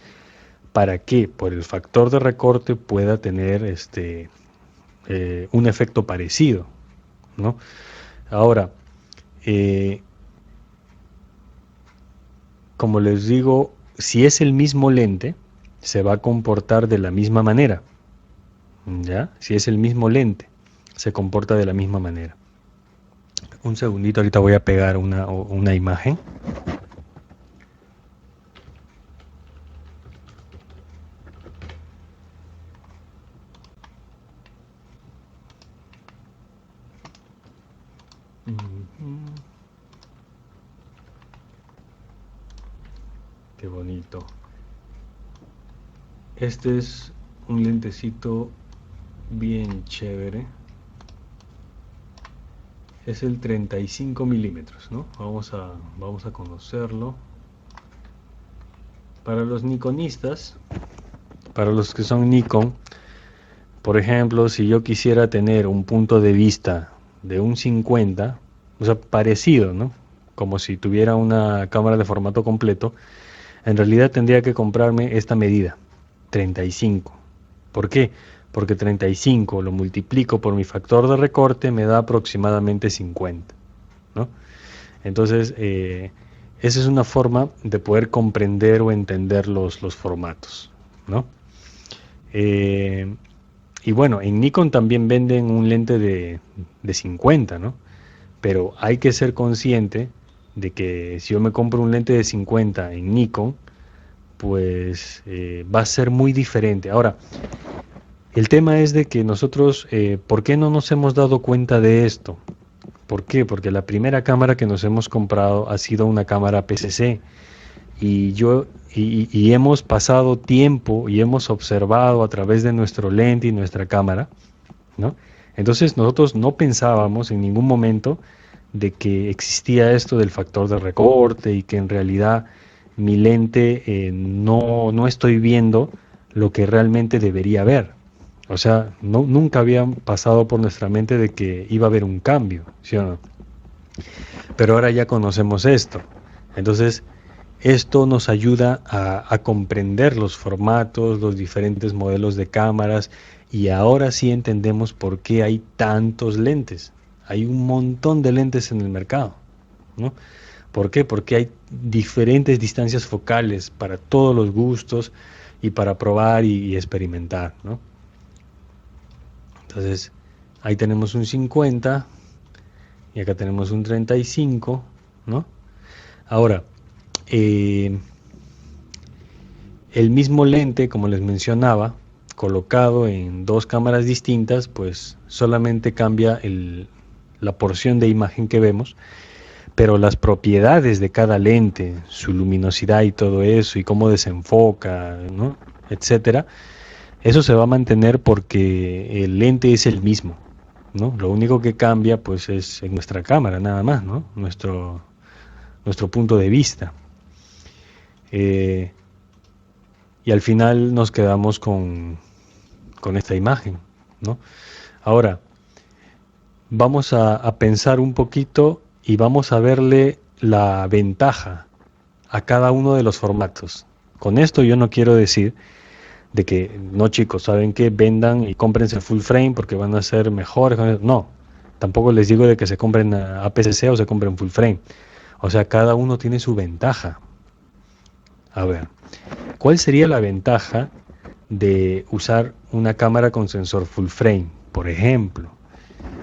para que por el factor de recorte pueda tener un efecto parecido, ¿no? Ahora, eh, como les digo, si es el mismo lente, se va a comportar de la misma manera, ¿ya? Si es el mismo lente, se comporta de la misma manera. Un segundito, ahorita voy a pegar una imagen. Qué bonito. Este es un lentecito bien chévere. Es el 35 milímetros, ¿no? Vamos a conocerlo. Para los nikonistas, para los que son Nikon, por ejemplo, si yo quisiera tener un punto de vista de un 50, o sea, parecido, ¿no? Como si tuviera una cámara de formato completo, en realidad tendría que comprarme esta medida, 35. ¿Por qué? Porque 35 lo multiplico por mi factor de recorte me da aproximadamente 50, ¿no? Entonces, esa es una forma de poder comprender o entender los formatos, ¿no? Eh, y bueno, en Nikon también venden un lente de 50, ¿no? Pero hay que ser consciente de que si yo me compro un lente de 50 en Nikon, pues va a ser muy diferente. Ahora, el tema es de que nosotros, ¿por qué no nos hemos dado cuenta de esto? ¿Por qué? Porque la primera cámara que nos hemos comprado ha sido una cámara PCC y hemos pasado tiempo y hemos observado a través de nuestro lente y nuestra cámara, ¿no? Entonces nosotros no pensábamos en ningún momento de que existía esto del factor de recorte y que en realidad mi lente no estoy viendo lo que realmente debería ver. O sea, nunca había pasado por nuestra mente de que iba a haber un cambio, ¿sí o no? Pero ahora ya conocemos esto. Entonces, esto nos ayuda a comprender los formatos, los diferentes modelos de cámaras y ahora sí entendemos por qué hay tantos lentes. Hay un montón de lentes en el mercado, ¿no? ¿Por qué? Porque hay diferentes distancias focales para todos los gustos y para probar y experimentar, ¿no? Entonces, ahí tenemos un 50 y acá tenemos un 35, ¿no? Ahora, eh, el mismo lente, como les mencionaba, colocado en dos cámaras distintas, pues solamente cambia la porción de imagen que vemos, pero las propiedades de cada lente, su luminosidad y todo eso, y cómo desenfoca, ¿no? Etcétera, eso se va a mantener porque el lente es el mismo, ¿no? Lo único que cambia, pues, es en nuestra cámara, nada más, ¿no? Nuestro punto de vista. Y al final nos quedamos con esta imagen, ¿no? Ahora, vamos a pensar un poquito y vamos a verle la ventaja a cada uno de los formatos. Con esto yo no quiero decir de que, no chicos, saben que vendan y cómprense full frame porque van a ser mejores. No, tampoco les digo de que se compren APS-C o se compren full frame. O sea, cada uno tiene su ventaja. A ver, ¿cuál sería la ventaja de usar una cámara con sensor full frame? Por ejemplo,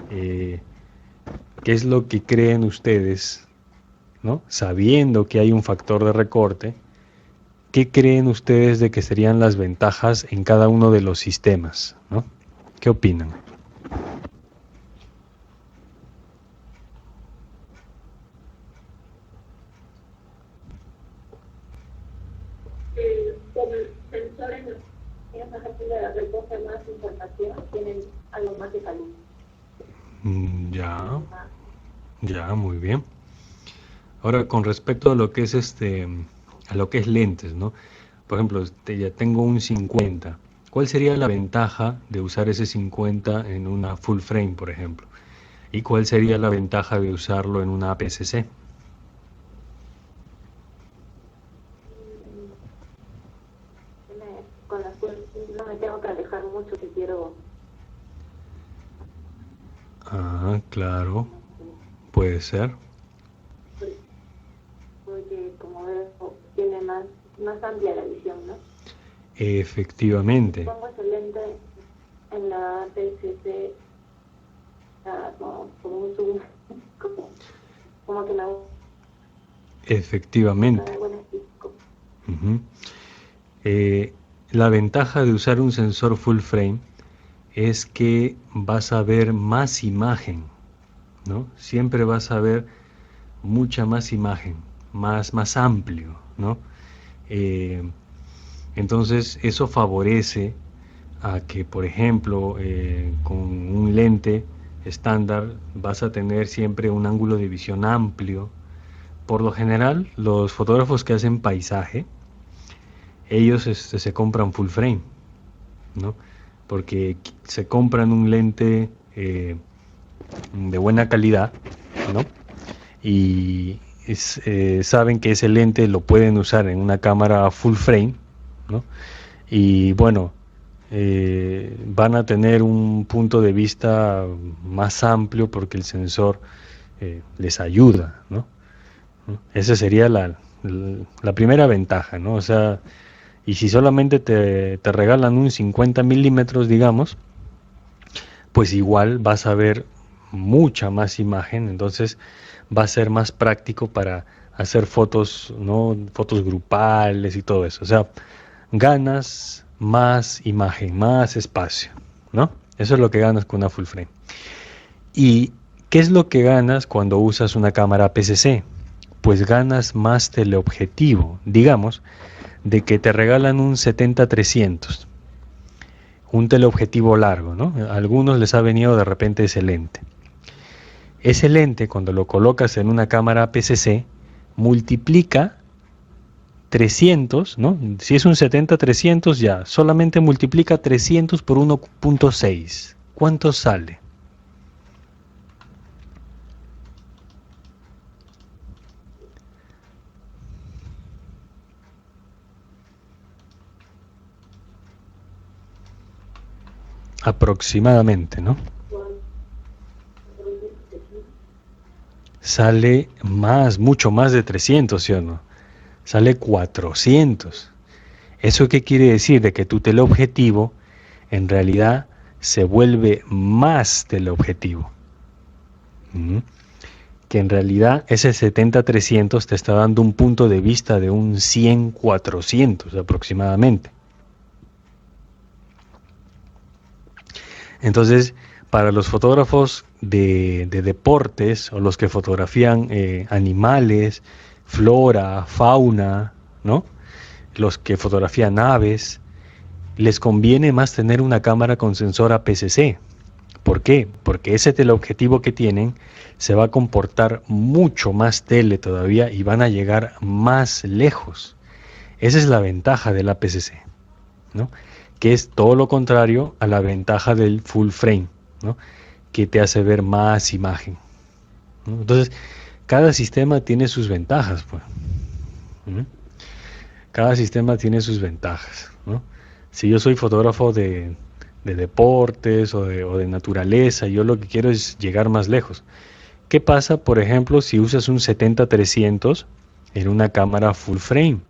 ¿qué es lo que creen ustedes, ¿no? Sabiendo que hay un factor de recorte, ¿qué creen ustedes de que serían las ventajas en cada uno de los sistemas, ¿no? ¿Qué opinan? Como el sensor en esa gente recoge más información, tienen algo más de calidad. Ya, ya, muy bien. Ahora, con respecto a lo que es a lo que es lentes, ¿no? Por ejemplo, ya tengo un 50. ¿Cuál sería la ventaja de usar ese 50 en una full frame, por ejemplo? ¿Y cuál sería la ventaja de usarlo en una APS-C? Con las cuales no me tengo que alejar mucho si quiero. Ah, claro, puede ser. Porque como veo, tiene más amplia la visión, ¿no? Efectivamente, Pongo ese lente en la PSC, como un zoom, como que me efectivamente. gusta buen estilo. Ujú. La ventaja de usar un sensor full frame es que vas a ver más imagen, ¿no? Siempre vas a ver mucha más imagen, más amplio, ¿no? Eh, entonces eso favorece a que, por ejemplo, con un lente estándar vas a tener siempre un ángulo de visión amplio. Por lo general, los fotógrafos que hacen paisaje, ellos se compran full frame, ¿no? Porque se compran un lente de buena calidad, ¿no? Y saben que ese lente lo pueden usar en una cámara full frame, ¿no? Y bueno, van a tener un punto de vista más amplio porque el sensor les ayuda, ¿no? Esa sería la primera ventaja, ¿no? O sea, y si solamente te regalan un 50 milímetros, digamos, pues igual vas a ver mucha más imagen, entonces va a ser más práctico para hacer fotos, ¿no? Fotos grupales y todo eso. O sea, ganas más imagen, más espacio, ¿no? Eso es lo que ganas con una full frame. ¿Y qué es lo que ganas cuando usas una cámara PCC? Pues ganas más teleobjetivo. Digamos, de que te regalan un 70-300, un teleobjetivo largo, ¿no? A algunos les ha venido de repente ese lente. Ese lente, cuando lo colocas en una cámara PCC, multiplica 300, ¿no? Si es un 70-300 ya, solamente multiplica 300 por 1.6. ¿Cuánto sale? Aproximadamente, ¿no? Sale más, mucho más de 300, ¿sí o no? Sale 400. ¿Eso qué quiere decir? De que tu teleobjetivo en realidad se vuelve más teleobjetivo. Que en realidad ese 70-300 te está dando un punto de vista de un 100-400 aproximadamente. Entonces, para los fotógrafos de deportes o los que fotografían animales, flora, fauna, ¿no? Los que fotografían aves, les conviene más tener una cámara con sensor APS-C. ¿Por qué? Porque ese teleobjetivo que tienen se va a comportar mucho más tele todavía y van a llegar más lejos. Esa es la ventaja del APS-C, ¿no? Que es todo lo contrario a la ventaja del full frame, ¿no? Que te hace ver más imagen, ¿no? Entonces, cada sistema tiene sus ventajas, pues. ¿Mm? Cada sistema tiene sus ventajas, ¿no? Si yo soy fotógrafo de deportes o de naturaleza, yo lo que quiero es llegar más lejos. ¿Qué pasa, por ejemplo, si usas un 70-300 en una cámara full frame?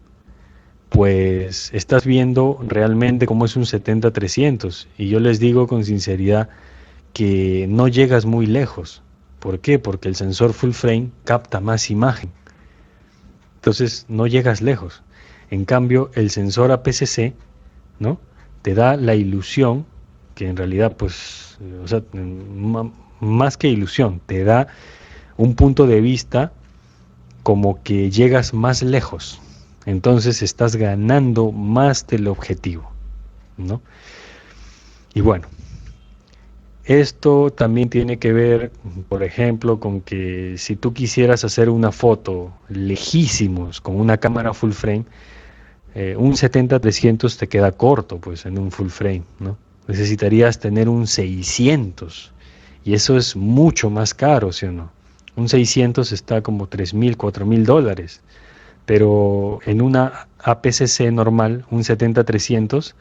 Pues estás viendo realmente cómo es un 70-300 y yo les digo con sinceridad que no llegas muy lejos. ¿Por qué? Porque el sensor full frame capta más imagen. Entonces no llegas lejos. En cambio, el sensor APS-C, ¿no? Te da la ilusión, que en realidad, pues, o sea, más que ilusión, te da un punto de vista como que llegas más lejos. Entonces estás ganando más del objetivo, ¿no? Y bueno, esto también tiene que ver, por ejemplo, con que si tú quisieras hacer una foto lejísimos con una cámara full frame, Un 70-300 te queda corto, pues, en un full frame, ¿no? Necesitarías tener un 600 y eso es mucho más caro, ¿sí o no? Un 600 está como 3.000, $4.000, pero en una APC-C normal, un 70-300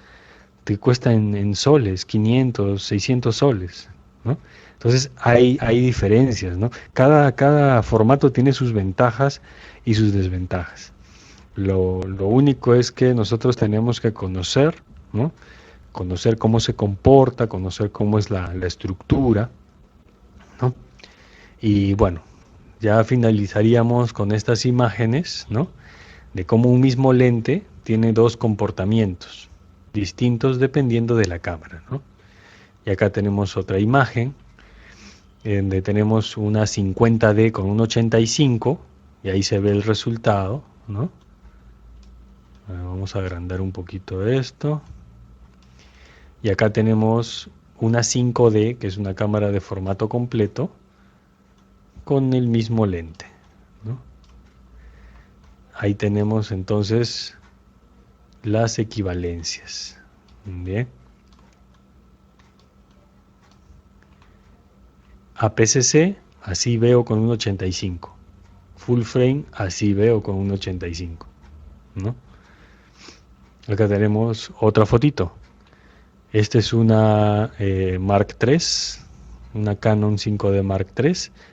te cuesta en soles, 500, 600 soles, ¿no? Entonces hay diferencias, ¿no? Cada formato tiene sus ventajas y sus desventajas. Lo único es que nosotros tenemos que conocer, ¿no? Conocer cómo se comporta, conocer cómo es la estructura, ¿no? Y bueno, ya finalizaríamos con estas imágenes, ¿no? De cómo un mismo lente tiene dos comportamientos distintos dependiendo de la cámara, ¿no? Y acá tenemos otra imagen donde tenemos una 50D con un 85 y ahí se ve el resultado, ¿no? Vamos a agrandar un poquito esto. Y acá tenemos una 5D, que es una cámara de formato completo, con el mismo lente, ¿no? Ahí tenemos entonces las equivalencias. Bien. APS-C, así veo con un 85. Full frame, así veo con un 85, ¿no? Acá tenemos otra fotito. Esta es una Mark III, una Canon 5D Mark III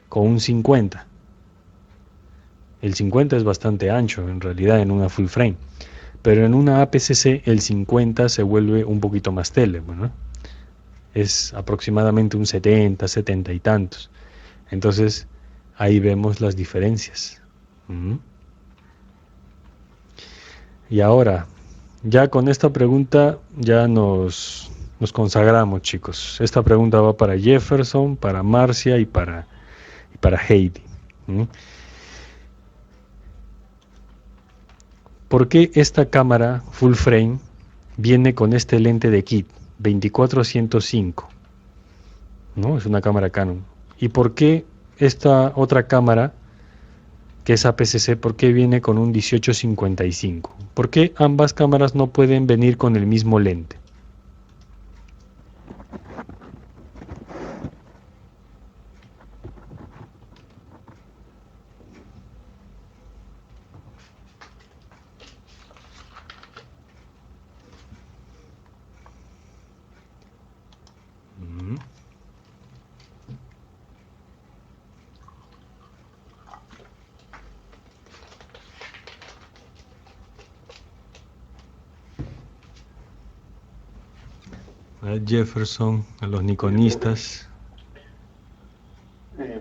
con un 50. El 50 es bastante ancho en realidad en una full frame, pero en una APS-C el 50 se vuelve un poquito más tele, ¿no? Es aproximadamente un 70, 70 y tantos. Entonces ahí vemos las diferencias. Y ahora, ya con esta pregunta ya nos consagramos, chicos. Esta pregunta va para Jefferson, para Marcia y para Heidi. ¿Por qué esta cámara full frame viene con este lente de kit 24-105? ¿No? Es una cámara Canon. ¿Y por qué esta otra cámara, que es APS-C, por qué viene con un 18-55? ¿Por qué ambas cámaras no pueden venir con el mismo lente? A Jefferson, a los nikonistas.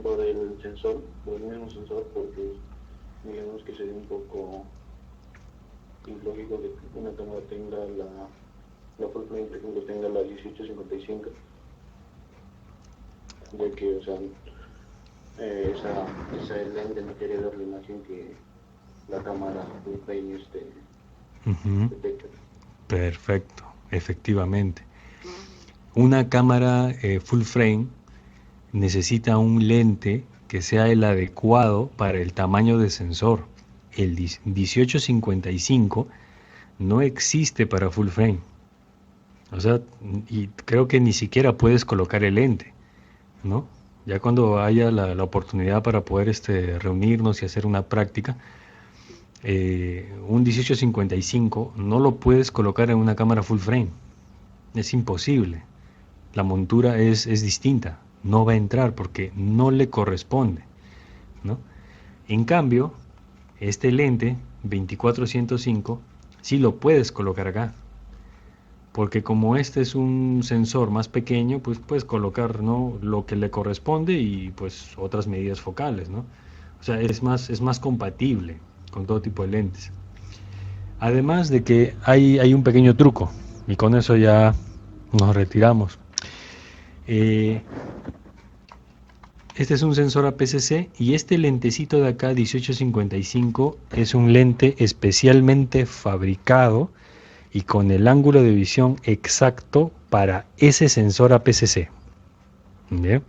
Por el sensor, por el mismo sensor, porque digamos que sería un poco ilógico que una cámara tenga la full frame, por ejemplo, tenga la 18-55, ya que, o sea, esa lente no quiere dar la imagen que la cámara full frame detecta. Perfecto, efectivamente. Una cámara full frame necesita un lente que sea el adecuado para el tamaño de sensor. El 18-55 no existe para full frame. O sea, y creo que ni siquiera puedes colocar el lente, ¿no? Ya cuando haya la oportunidad para poder reunirnos y hacer una práctica, un 18-55 no lo puedes colocar en una cámara full frame. Es imposible. La montura es distinta. No va a entrar porque no le corresponde, ¿no? En cambio, este lente 24-105 sí lo puedes colocar acá. Porque como este es un sensor más pequeño, pues puedes colocar, ¿no?, lo que le corresponde y pues otras medidas focales, ¿no? O sea, es más compatible con todo tipo de lentes. Además de que hay un pequeño truco, y con eso ya nos retiramos. Este es un sensor APS-C y este lentecito de acá, 18-55, es un lente especialmente fabricado y con el ángulo de visión exacto para ese sensor APS-C. ¿Bien?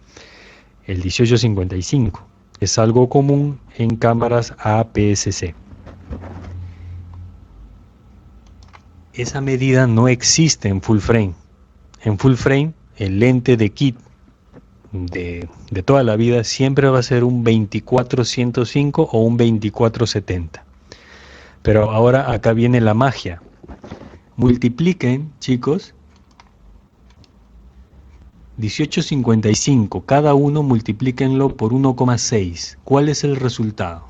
El 18-55 es algo común en cámaras APS-C. esa medida no existe en full frame. En full frame, el lente de kit de toda la vida siempre va a ser un 24-105 o un 24-70. Pero ahora acá viene la magia. Multipliquen, chicos, 1855, cada uno multiplíquenlo por 1,6. ¿Cuál es el resultado?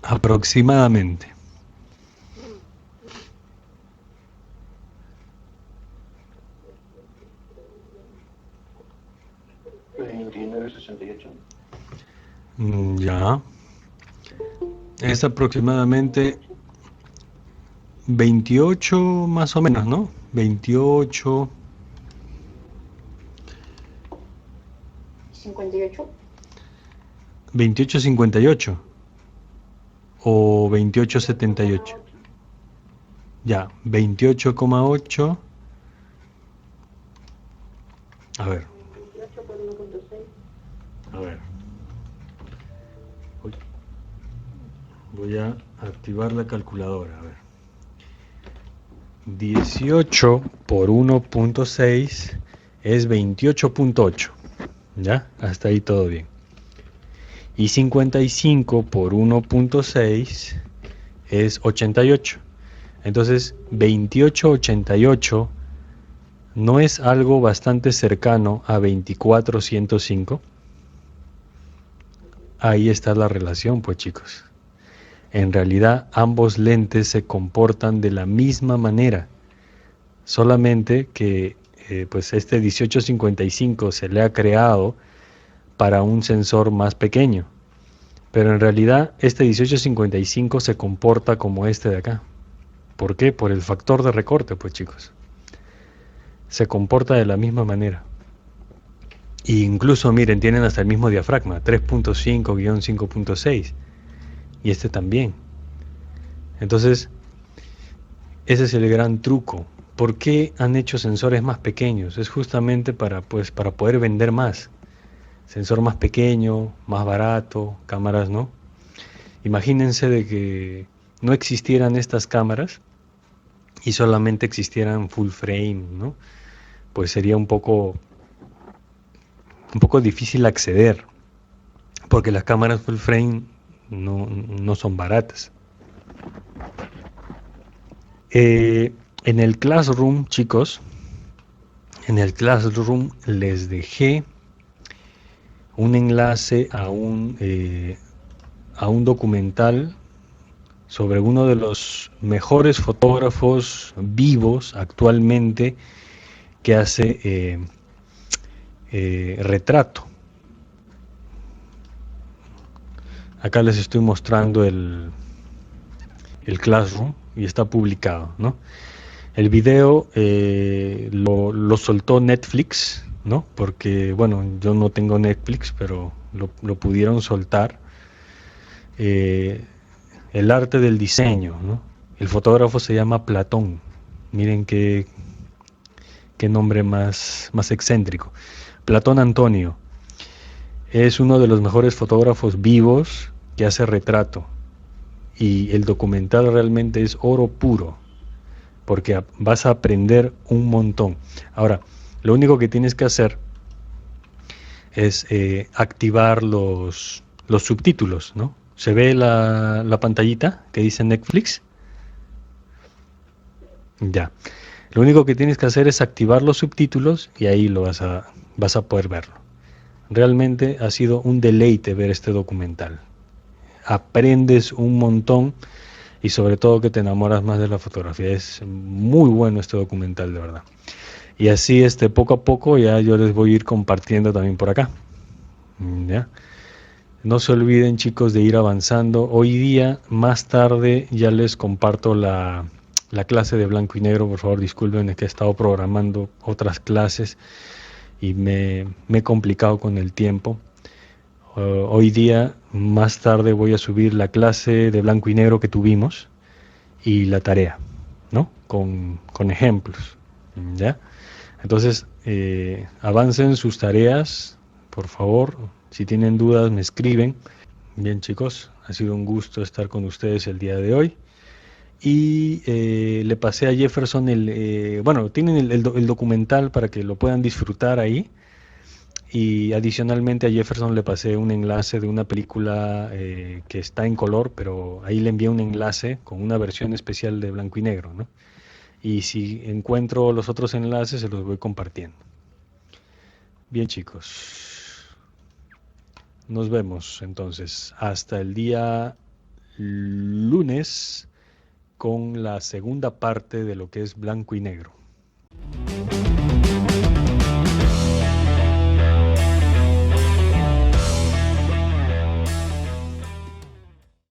Aproximadamente. 29,68. Ya. Es aproximadamente 28 más o menos, ¿no? 28. 58. 28,58 o 28,78. Ya, 28,8. A ver. 28 por 1,6. A ver. Voy a activar la calculadora. A ver. 18 por 1,6 es 28,8. ¿Ya? Hasta ahí todo bien. Y 55 por 1,6 es 88. Entonces, 28,88 ¿no es algo bastante cercano a 24,105? Ahí está la relación, pues chicos. En realidad, ambos lentes se comportan de la misma manera. Solamente que pues este 1855 se le ha creado para un sensor más pequeño. Pero en realidad, este 1855 se comporta como este de acá. ¿Por qué? Por el factor de recorte, pues chicos. Se comporta de la misma manera. E incluso, miren, tienen hasta el mismo diafragma, 3.5-5.6. Y este también. Entonces, ese es el gran truco. ¿Por qué han hecho sensores más pequeños? Es justamente para poder vender más. Sensor más pequeño, más barato, cámaras, ¿no? Imagínense de que no existieran estas cámaras y solamente existieran full frame, ¿no? Pues sería un poco difícil acceder, porque las cámaras full frame no son baratas. En el Classroom, chicos, en el Classroom les dejé un enlace a un documental sobre uno de los mejores fotógrafos vivos actualmente que hace retrato. Acá les estoy mostrando el Classroom y está publicado, ¿no? El video lo soltó Netflix, ¿no? Porque, bueno, yo no tengo Netflix, pero lo pudieron soltar. El arte del diseño, ¿no? El fotógrafo se llama Platón. Miren qué nombre más excéntrico. Platón Antonio. Es uno de los mejores fotógrafos vivos que hace retrato. Y el documental realmente es oro puro, porque vas a aprender un montón. Ahora, lo único que tienes que hacer es activar los subtítulos, ¿no? ¿Se ve la pantallita que dice Netflix? Ya. Lo único que tienes que hacer es activar los subtítulos y ahí lo vas a poder verlo. Realmente ha sido un deleite ver este documental. Aprendes un montón y sobre todo que te enamoras más de la fotografía. Es muy bueno este documental, de verdad. Y así poco a poco ya yo les voy a ir compartiendo también por acá. ¿Ya? No se olviden, chicos, de ir avanzando. Hoy día, más tarde, ya les comparto la clase de blanco y negro. Por favor, disculpen, es que he estado programando otras clases y me he complicado con el tiempo. Hoy día Más tarde voy a subir la clase de blanco y negro que tuvimos y la tarea, ¿no? Con ejemplos, ¿ya? Entonces, avancen sus tareas, por favor. Si tienen dudas, me escriben. Bien, chicos, ha sido un gusto estar con ustedes el día de hoy. Y le pasé a Jefferson bueno, tienen el documental para que lo puedan disfrutar ahí. Y adicionalmente a Jefferson le pasé un enlace de una película que está en color, pero ahí le envié un enlace con una versión especial de blanco y negro, ¿no? Y si encuentro los otros enlaces, se los voy compartiendo. Bien, chicos. Nos vemos entonces hasta el día lunes con la segunda parte de lo que es blanco y negro.